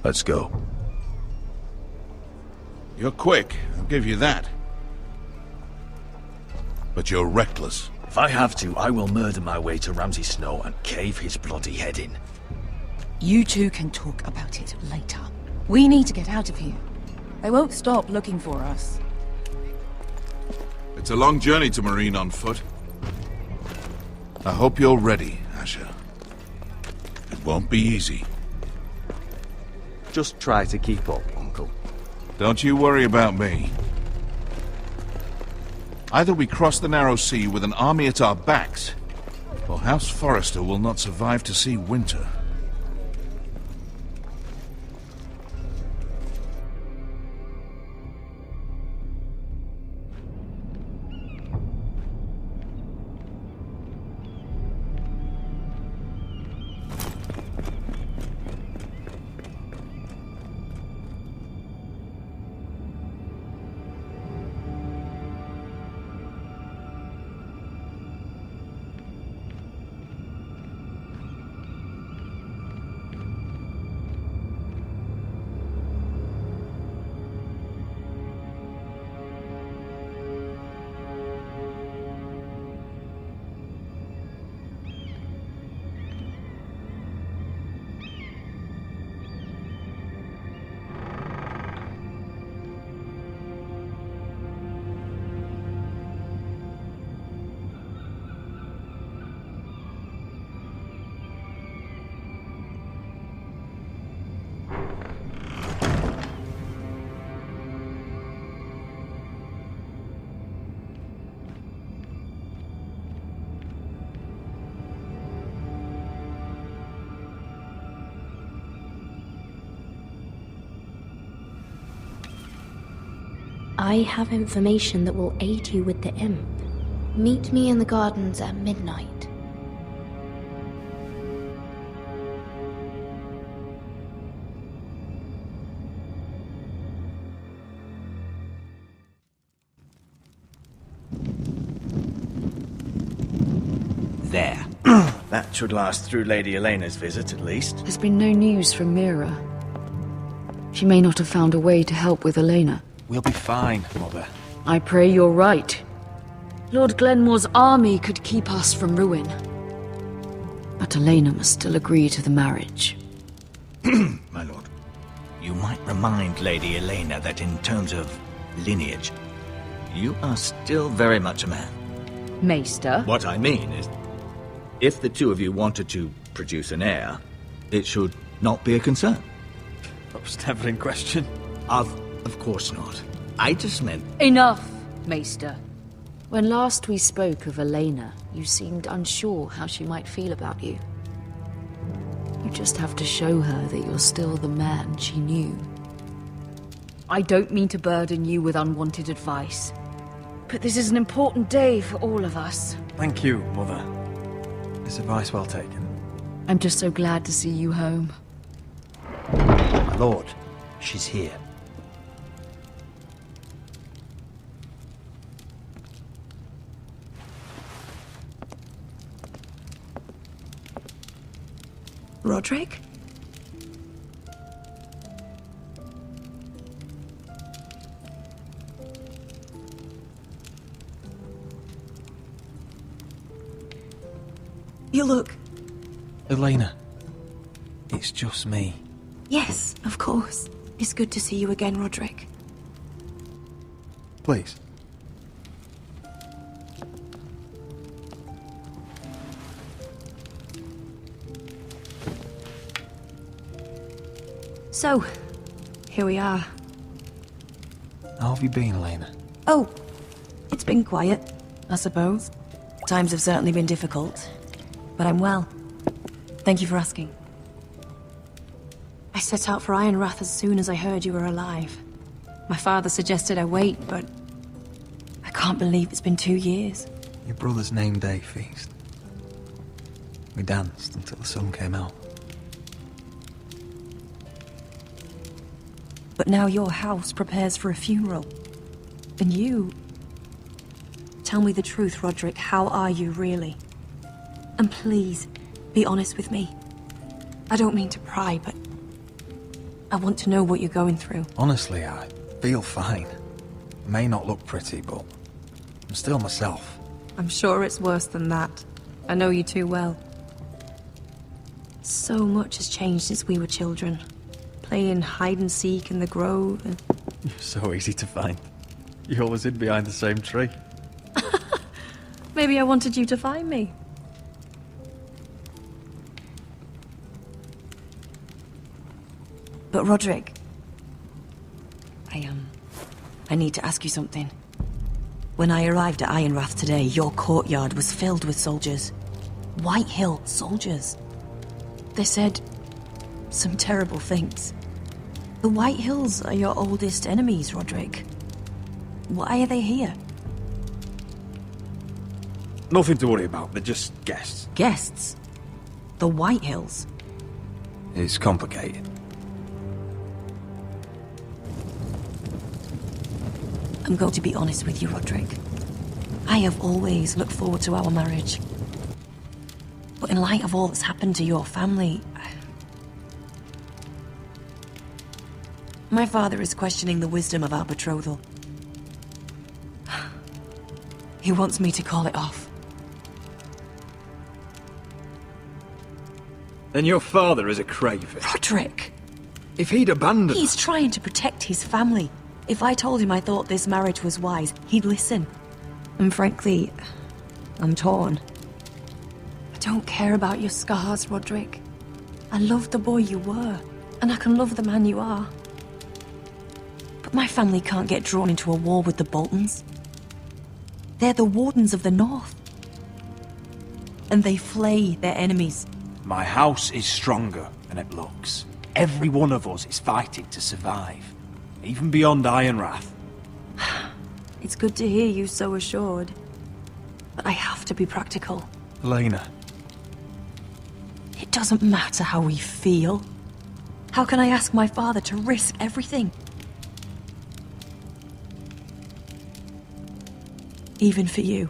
Let's go. You're quick, I'll give you that. But you're reckless. If I have to, I will murder my way to Ramsay Snow and cave his bloody head in. You two can talk about it later. We need to get out of here. They won't stop looking for us. It's a long journey to Marine on foot. I hope you're ready, Asher. It won't be easy. Just try to keep up, Uncle. Don't you worry about me. Either we cross the narrow sea with an army at our backs, or House Forrester will not survive to see winter. I have information that will aid you with the imp. Meet me in the gardens at midnight. there. That should last through Lady Elena's visit, at least. There's been no news from Mira. She may not have found a way to help with Elena. We'll be fine, Mother. I pray you're right. Lord Glenmore's army could keep us from ruin. But Elena must still agree to the marriage. My lord, you might remind Lady Elena that in terms of lineage, you are still very much a man. Maester? What I mean is, if the two of you wanted to produce an heir, it should not be a concern. That was never in question. Of course not. I just meant... Enough, Maester. When last we spoke of Elena, you seemed unsure how she might feel about you. You just have to show her that you're still the man she knew. I don't mean to burden you with unwanted advice, but this is an important day for all of us. Thank you, Mother. This advice well taken. I'm just so glad to see you home. My lord, she's here. Roderick? You look... Elena, it's just me. Yes, of course. It's good to see you again, Roderick. Please. So, here we are. How have you been, Elena? Oh, it's been quiet, I suppose. Times have certainly been difficult, but I'm well. Thank you for asking. I set out for Ironrath as soon as I heard you were alive. My father suggested I wait, but I can't believe it's been 2 years. Your brother's name day feast. We danced until the sun came out. But now your house prepares for a funeral. And you... Tell me the truth, Roderick. How are you, really? And please, be honest with me. I don't mean to pry, but... I want to know what you're going through. Honestly, I feel fine. I may not look pretty, but I'm still myself. I'm sure it's worse than that. I know you too well. So much has changed since we were children. Playing hide-and-seek in the grove and... You're so easy to find. You always hid behind the same tree. Maybe I wanted you to find me. But Roderick... I need to ask you something. When I arrived at Ironrath today, your courtyard was filled with soldiers. White Hill soldiers. They said some terrible things. The White Hills are your oldest enemies, Roderick. Why are they here? Nothing to worry about, they're just guests. Guests? The White Hills? It's complicated. I'm going to be honest with you, Roderick. I have always looked forward to our marriage. But in light of all that's happened to your family... My father is questioning the wisdom of our betrothal. He wants me to call it off. Then your father is a craven. Roderick! If he'd abandoned... He's trying to protect his family. If I told him I thought this marriage was wise, he'd listen. And frankly, I'm torn. I don't care about your scars, Roderick. I loved the boy you were, and I can love the man you are. But my family can't get drawn into a war with the Boltons. They're the Wardens of the North. And they flay their enemies. My house is stronger than it looks. Every one of us is fighting to survive. Even beyond Ironrath. It's good to hear you so assured. But I have to be practical. Elena. It doesn't matter how we feel. How can I ask my father to risk everything? Even for you.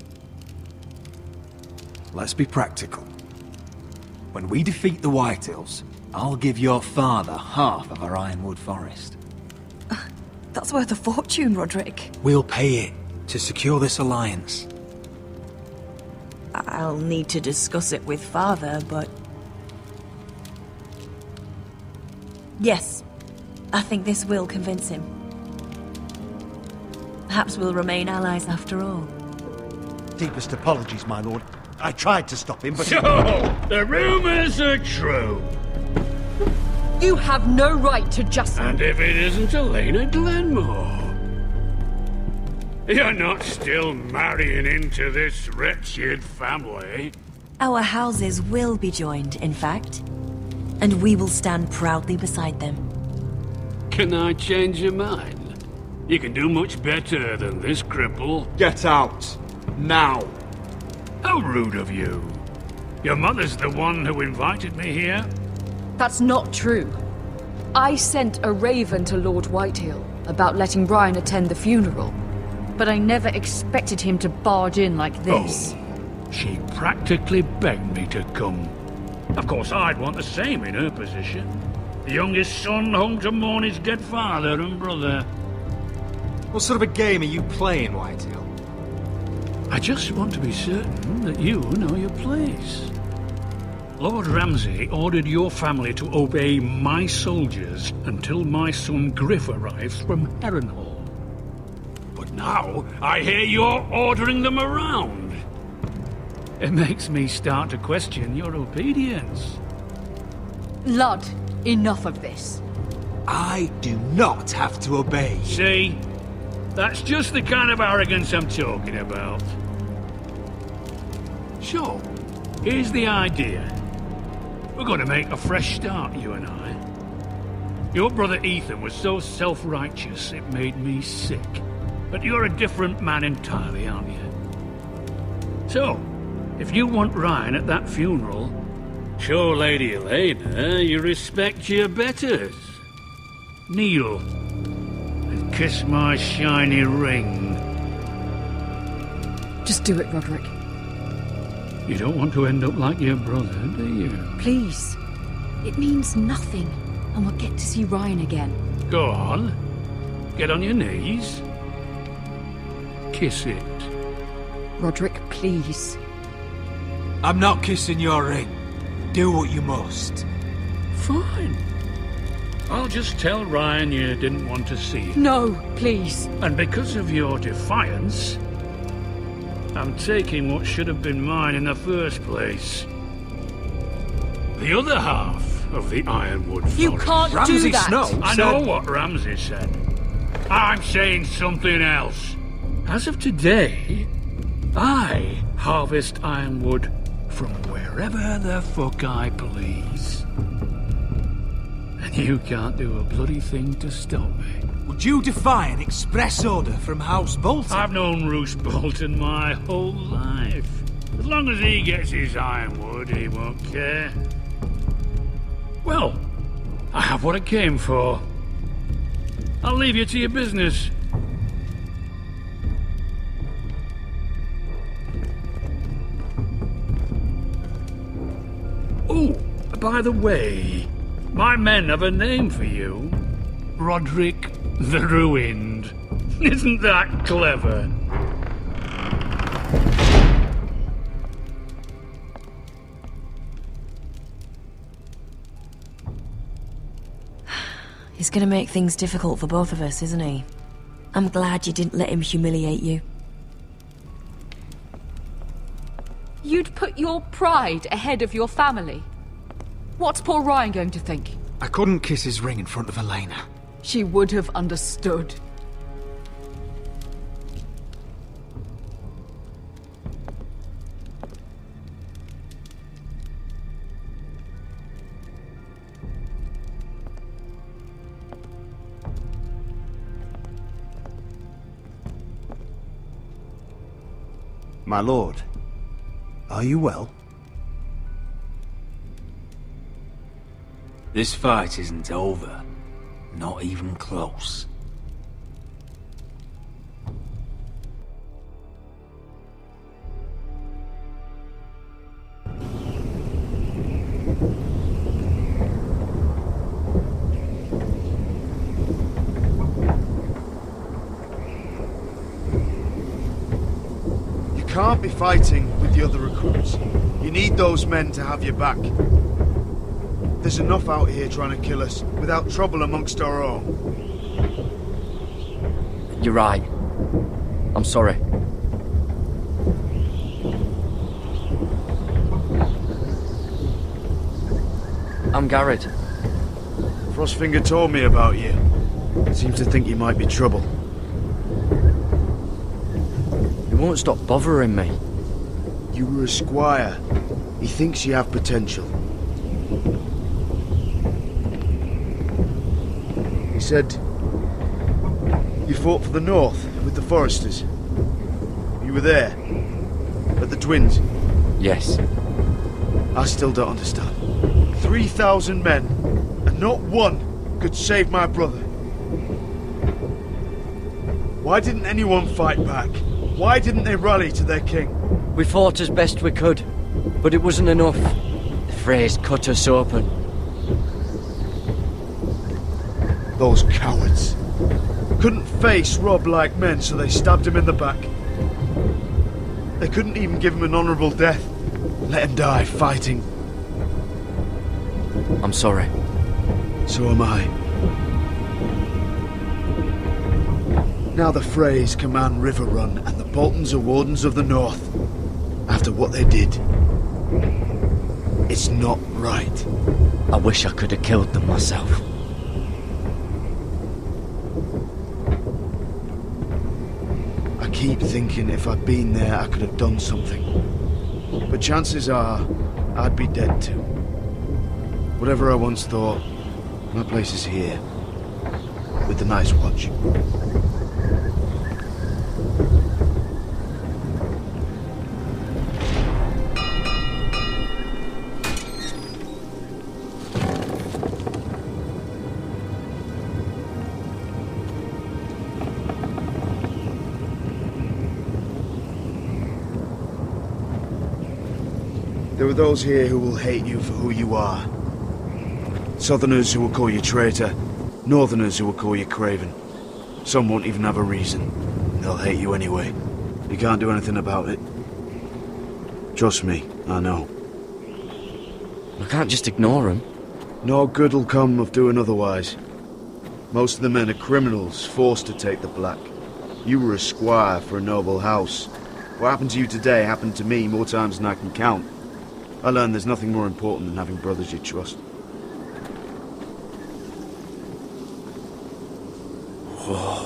let's be practical. When we defeat the Whitehills, I'll give your father half of our Ironwood forest. That's worth a fortune, Roderick. We'll pay it to secure this alliance. I'll need to discuss it with father, but... Yes, I think this will convince him. Perhaps we'll remain allies after all. Deepest apologies, my lord. I tried to stop him, but... So, the rumors are true. You have no right to just... And if it isn't Elena Glenmore? You're not still marrying into this wretched family? Our houses will be joined, in fact. And we will stand proudly beside them. Can I change your mind? You can do much better than this cripple. Get out. Now. How rude of you. Your mother's the one who invited me here? That's not true. I sent a raven to Lord Whitehill about letting Brian attend the funeral. But I never expected him to barge in like this. Oh, she practically begged me to come. Of course, I'd want the same in her position. The youngest son home to mourn his dead father and brother. What sort of a game are you playing, Whitehill? I just want to be certain that you know your place. Lord Ramsay ordered your family to obey my soldiers until my son Griff arrives from Harrenhal. But now, I hear you're ordering them around. It makes me start to question your obedience. Lud, enough of this. I do not have to obey. See? That's just the kind of arrogance I'm talking about. So, here's the idea. We're going to make a fresh start, you and I. Your brother Ethan was so self-righteous it made me sick. But you're a different man entirely, aren't you? So, if you want Ryan at that funeral, show Lady Elena you respect your betters. Kneel and kiss my shiny ring. Just do it, Roderick. You don't want to end up like your brother, do you? Please. It means nothing, and we'll get to see Ryan again. Go on. Get on your knees. Kiss it. Roderick, please. I'm not kissing your ring. Do what you must. Fine. I'll just tell Ryan you didn't want to see him. No, please. And because of your defiance, I'm taking what should have been mine in the first place. The other half of the Ironwood Forest. You can't do that! Snow I know what Ramsay said. I'm saying something else. As of today, I harvest Ironwood from wherever the fuck I please. And you can't do a bloody thing to stop me. Would you defy an express order from House Bolton? I've known Roose Bolton my whole life. As long as he gets his Ironwood, he won't care. Well, I have what I came for. I'll leave you to your business. Oh, by the way, my men have a name for you. Roderick the Ruined. Isn't that clever? He's gonna make things difficult for both of us, isn't he? I'm glad you didn't let him humiliate you. You'd put your pride ahead of your family. What's poor Ryan going to think? I couldn't kiss his ring in front of Elena. She would have understood. My lord, are you well? This fight isn't over. Not even close. can't be fighting with the other recruits. You need those men to have your back. There's enough out here trying to kill us, without trouble amongst our own. You're right. I'm sorry. I'm Garrett. Frostfinger told me about you. Seems to think you might be trouble. He won't stop bothering me. You were a squire. He thinks you have potential. He said you fought for the North with the Foresters. You were there, at the Twins. Yes. I still don't understand. 3,000 men, and not one could save my brother. Why didn't anyone fight back? Why didn't they rally to their king? We fought as best we could, but it wasn't enough. The Freys cut us open. Those cowards. Couldn't face Rob like men, so they stabbed him in the back. They couldn't even give him an honourable death. Let him die fighting. I'm sorry. So am I. Now the Freys command Riverrun, and the Boltons are Wardens of the North. After what they did. It's not right. I wish I could have killed them myself. I keep thinking if I'd been there, I could have done something. But chances are, I'd be dead too. Whatever I once thought, my place is here. With the Night's Watch. There are those here who will hate you for who you are. Southerners who will call you traitor, Northerners who will call you craven. Some won't even have a reason. They'll hate you anyway. You can't do anything about it. Trust me, I know. I can't just ignore them. No good will come of doing otherwise. Most of the men are criminals, forced to take the black. You were a squire for a noble house. What happened to you today happened to me more times than I can count. I learned there's nothing more important than having brothers you trust. Whoa.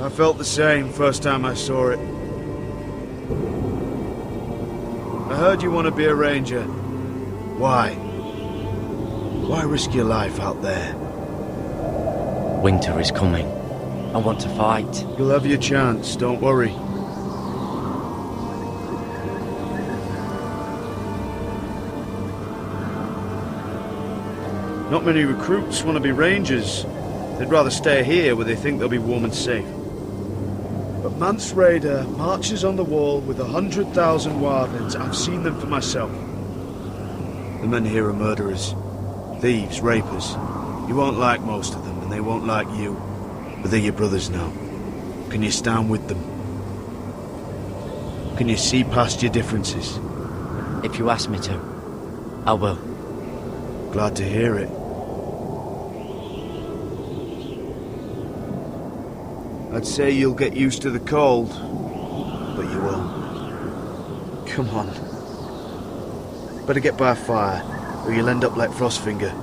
I felt the same first time I saw it. I heard you want to be a ranger. Why? Why risk your life out there? Winter is coming. I want to fight. You'll have your chance, don't worry. Not many recruits want to be rangers. They'd rather stay here where they think they'll be warm and safe. But Mance Raider marches on the wall with 100,000 wildlings. I've seen them for myself. The men here are murderers. Thieves, rapers. You won't like most of them, and they won't like you. But they're your brothers now. Can you stand with them? Can you see past your differences? If you ask me to, I will. Glad to hear it. I'd say you'll get used to the cold, but you won't. Come on. Better get by a fire, or you'll end up like Frostfinger.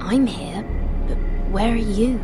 I'm here, but where are you?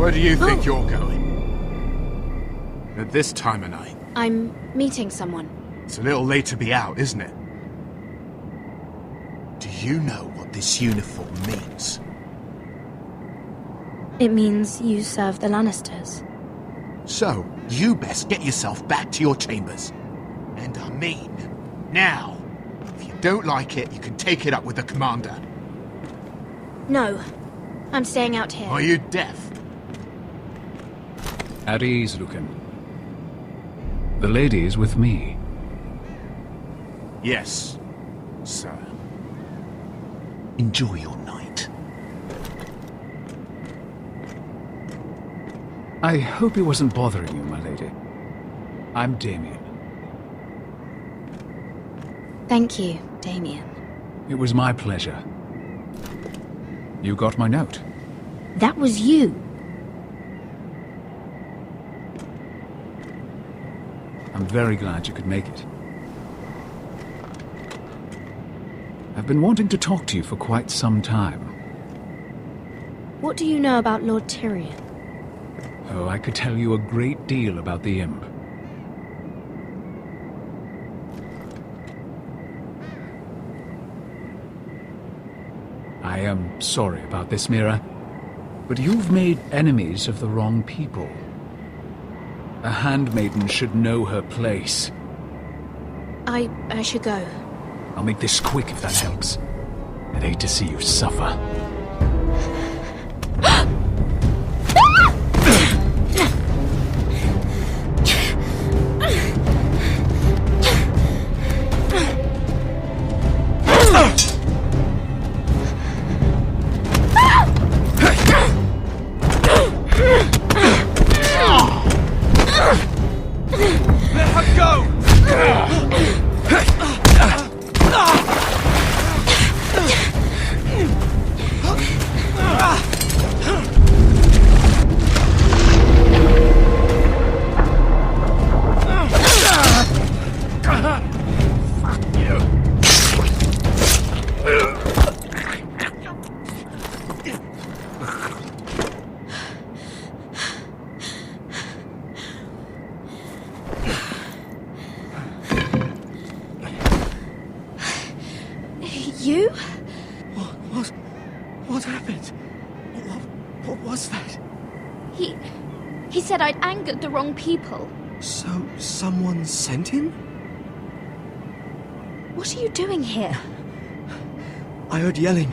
Where do you think you're going? At this time of night? I'm meeting someone. It's a little late to be out, isn't it? Do you know what this uniform means? It means you serve the Lannisters. So, you best get yourself back to your chambers. And I mean, now. If you don't like it, you can take it up with the commander. No. I'm staying out here. Are you deaf? At ease, Lucan. The lady is with me. Yes, sir. Enjoy your night. I hope he wasn't bothering you, my lady. I'm Damien. Thank you, Damien. It was my pleasure. You got my note. That was you. I'm very glad you could make it. I've been wanting to talk to you for quite some time. What do you know about Lord Tyrion? Oh, I could tell you a great deal about the Imp. I am sorry about this, Mira, but you've made enemies of the wrong people. A handmaiden should know her place. I should go. I'll make this quick if that helps. I'd hate to see you suffer. You? What happened? What was that? He said I'd angered the wrong people. So, someone sent him? What are you doing here? I heard yelling.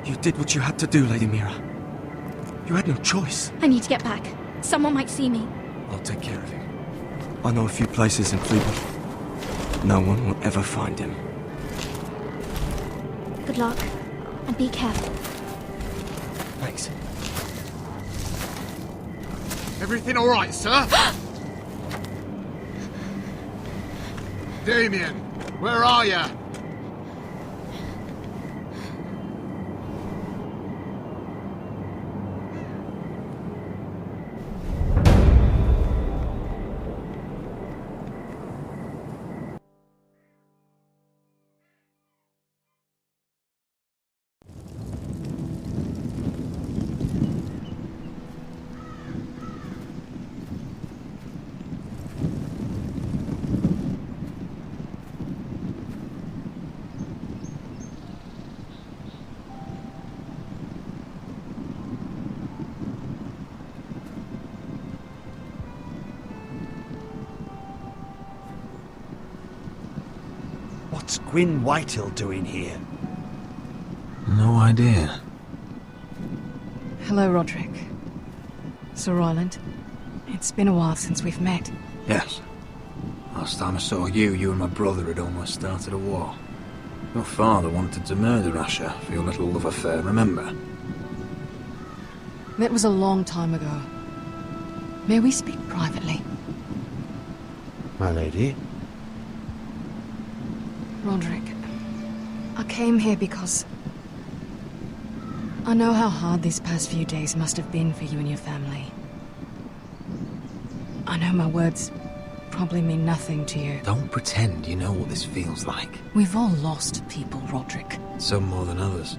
You did what you had to do, Lady Mira. You had no choice. I need to get back. Someone might see me. I'll take care of him. I know a few places in Fleetwood. No one will ever find him. Good luck, and be careful. Thanks. Everything all right, sir? Damien, where are you? What's Gwyn Whitehill doing here? No idea. Hello, Roderick. Sir Roland. It's been a while since we've met. Yes. Last time I saw you and my brother had almost started a war. Your father wanted to murder Asher for your little love affair, remember? That was a long time ago. May we speak privately? My lady? Roderick, I came here because I know how hard these past few days must have been for you and your family. I know my words probably mean nothing to you. Don't pretend you know what this feels like. We've all lost people, Roderick. Some more than others.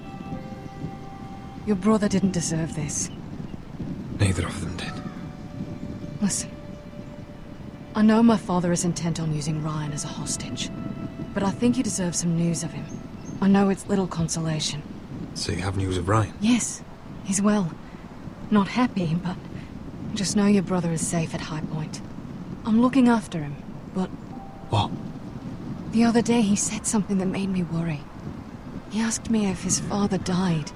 Your brother didn't deserve this. Neither of them did. Listen. I know my father is intent on using Ryan as a hostage, but I think you deserve some news of him. I know it's little consolation. So you have news of Ryan? Yes, he's well. Not happy, but just know your brother is safe at High Point. I'm looking after him, but... What? The other day he said something that made me worry. He asked me if his father died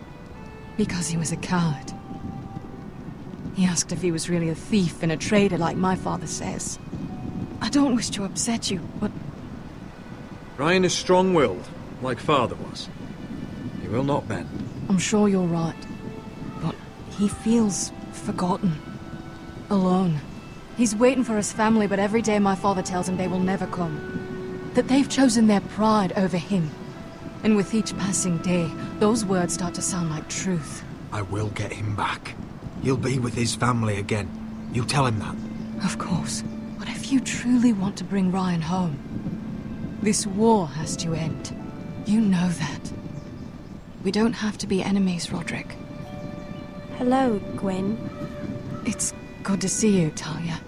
because he was a coward. He asked if he was really a thief and a traitor like my father says. I don't wish to upset you, but... Ryan is strong-willed, like father was. He will not bend. I'm sure you're right. But he feels forgotten. Alone. He's waiting for his family, but every day my father tells him they will never come. That they've chosen their pride over him. And with each passing day, those words start to sound like truth. I will get him back. He'll be with his family again. You tell him that. Of course. But if you truly want to bring Ryan home, this war has to end. You know that. We don't have to be enemies, Roderick. Hello, Gwyn. It's good to see you, Talia.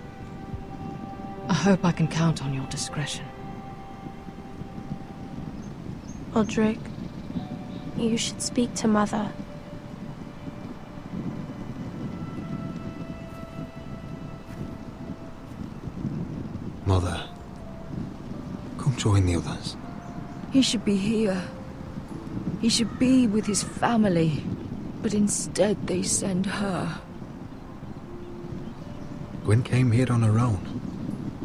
I hope I can count on your discretion. Roderick, you should speak to Mother. Mother, come join the others. He should be here. He should be with his family. But instead they send her. Gwyn came here on her own.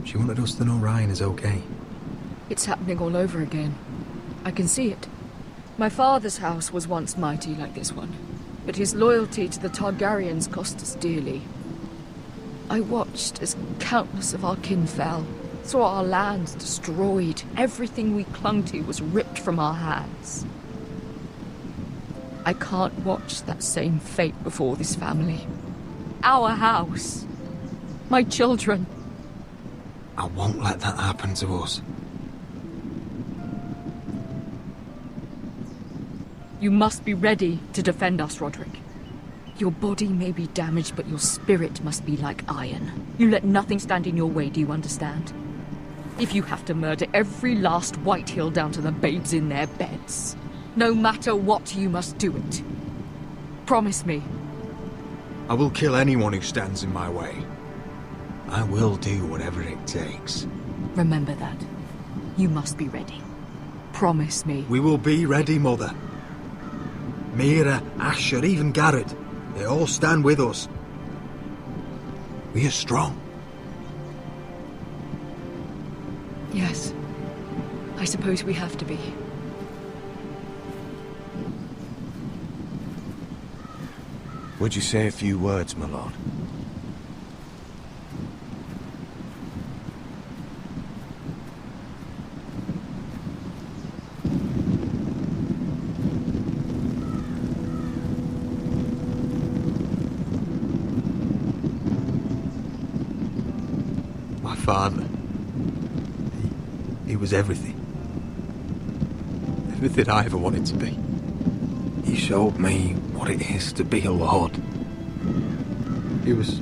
She wanted us to know Ryan is okay. It's happening all over again. I can see it. My father's house was once mighty like this one, but his loyalty to the Targaryens cost us dearly. I watched as countless of our kin fell, saw our lands destroyed, everything we clung to was ripped from our hands. I can't watch that same fate before this family. Our house. My children. I won't let that happen to us. You must be ready to defend us, Roderick. Your body may be damaged, but your spirit must be like iron. You let nothing stand in your way, do you understand? If you have to murder every last Whitehill down to the babes in their beds, no matter what, you must do it. Promise me. I will kill anyone who stands in my way. I will do whatever it takes. Remember that. You must be ready. Promise me. We will be ready, Mother. Mira, Asher, even Garrett. They all stand with us. We are strong. Yes. I suppose we have to be. Would you say a few words, my lord? My father. He was everything. Everything I ever wanted to be. He showed me what it is to be a lord. He was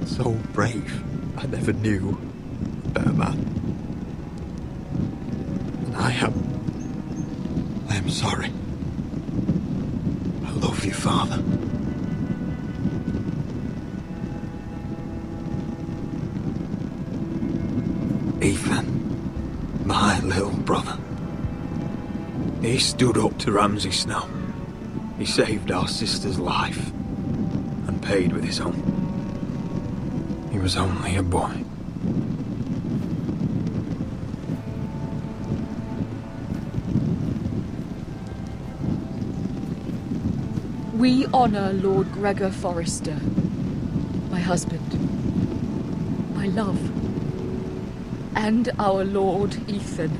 so brave. I never knew a better man. And I am sorry. I love you, Father. Ethan, my little brother. He stood up to Ramsay Snow. He saved our sister's life and paid with his own. He was only a boy. We honor Lord Gregor Forrester, my husband, my love, and our Lord Ethan,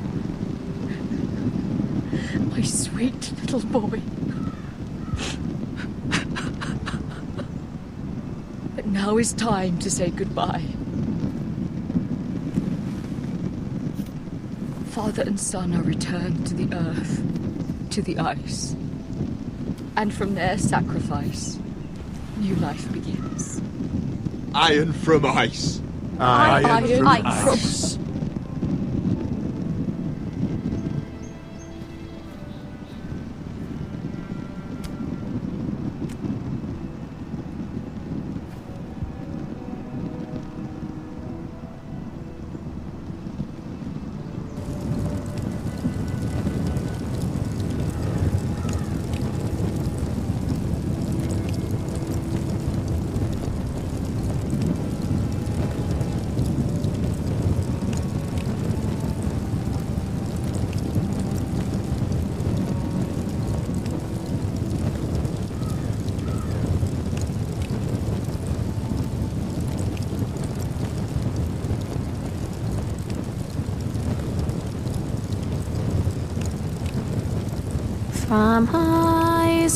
my sweet little boy. But now is time to say goodbye. Father and son are returned to the earth, to the ice. And from their sacrifice, new life begins. Iron from ice. Iron from ice.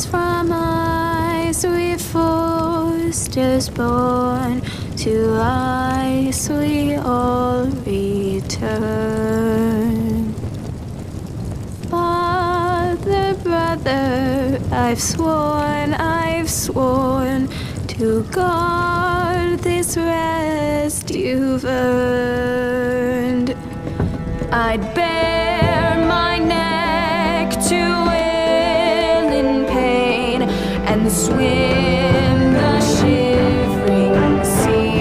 From ice we foresters born, to ice we all return. Father, brother, I've sworn to guard this rest you've earned. I'd bare my neck to and swim the shivering sea.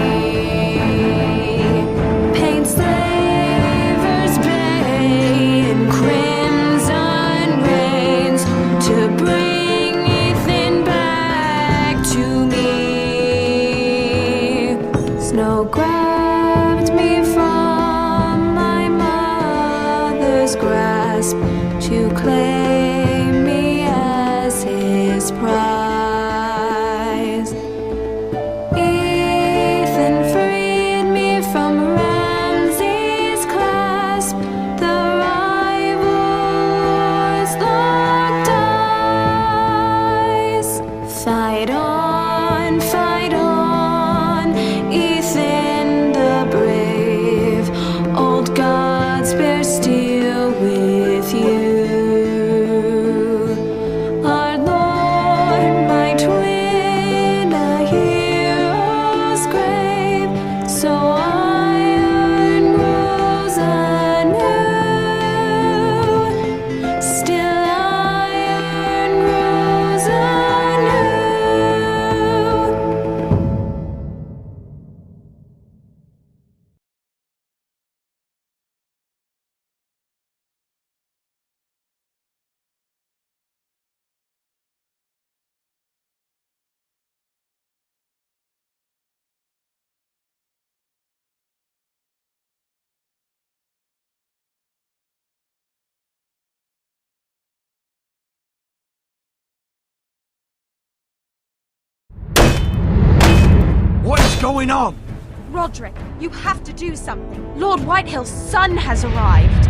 Paint Slaver's Bay in crimson rains to bring Ethan back to me. Snow grabbed me from my mother's grasp to claim me as his prize. What's going on? Roderick, you have to do something. Lord Whitehill's son has arrived.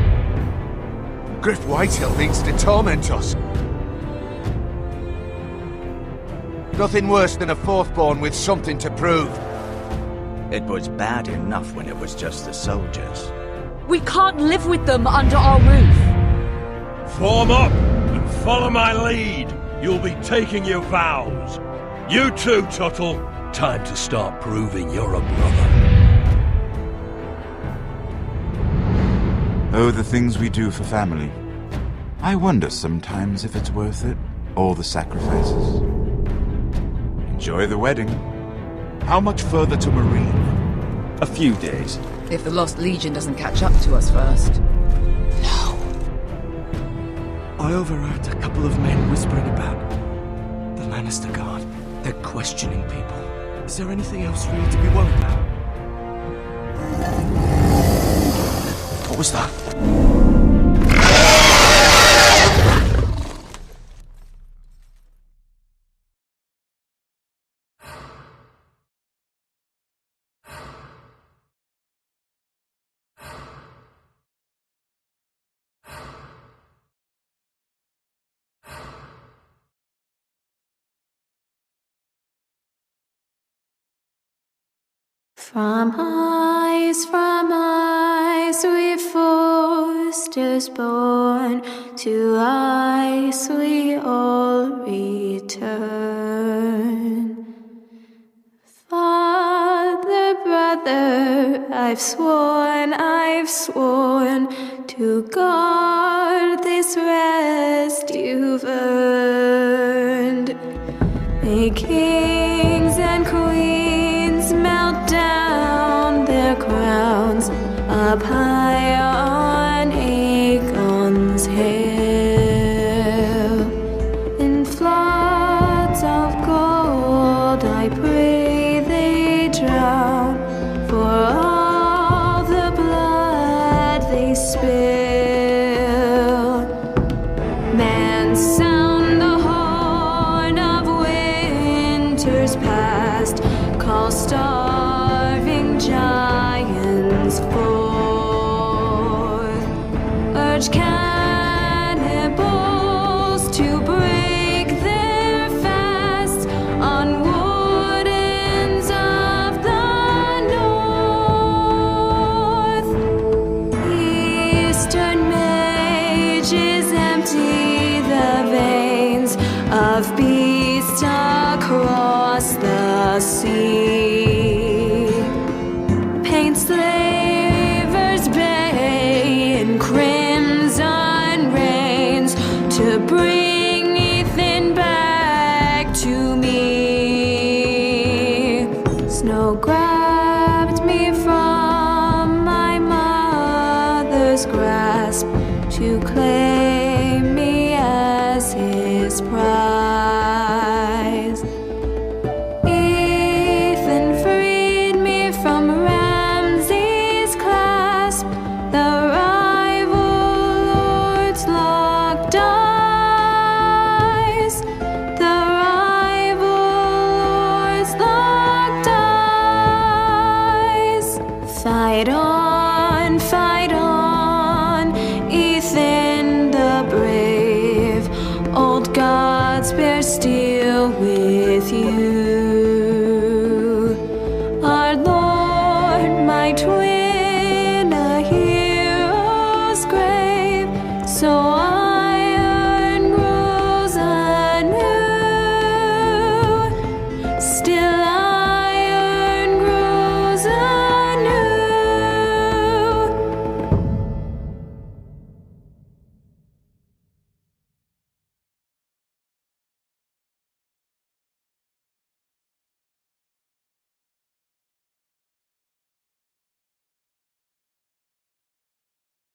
Griff Whitehill means to torment us. Nothing worse than a fourthborn with something to prove. It was bad enough when it was just the soldiers. We can't live with them under our roof. Form up and follow my lead. You'll be taking your vows. You too, Tuttle. Time to start proving you're a brother. Oh, the things we do for family. I wonder sometimes if it's worth it, all the sacrifices. Enjoy the wedding. How much further to Marine? A few days. If the Lost Legion doesn't catch up to us first. I overheard a couple of men whispering about the Lannister Guard. They're questioning people. Is there anything else really to be worried about? What was that? From ice we forced monsters born, to ice we all return. Father, brother, I've sworn to guard this rest you've earned. May kings and queens melt down their crowns up high on Aegon's hill. In floods of gold I pray they drown, for all the blood they spill. Man, sound the horn of winter's past, call starving giants forth, urge cannibals to break their fast on wardens of the north. Eastern mages empty the veins of beasts across the sea. Paint slavers bay in crimson rains to bring Ethan back to me. Snow grabbed me from my mother's grasp to claim me as his prize. Ethan freed me from Ramsay's clasp, the rival lord's locked eyes, the rival lord's locked eyes. Fight on, Ethan the brave. Old gods bear steel with you.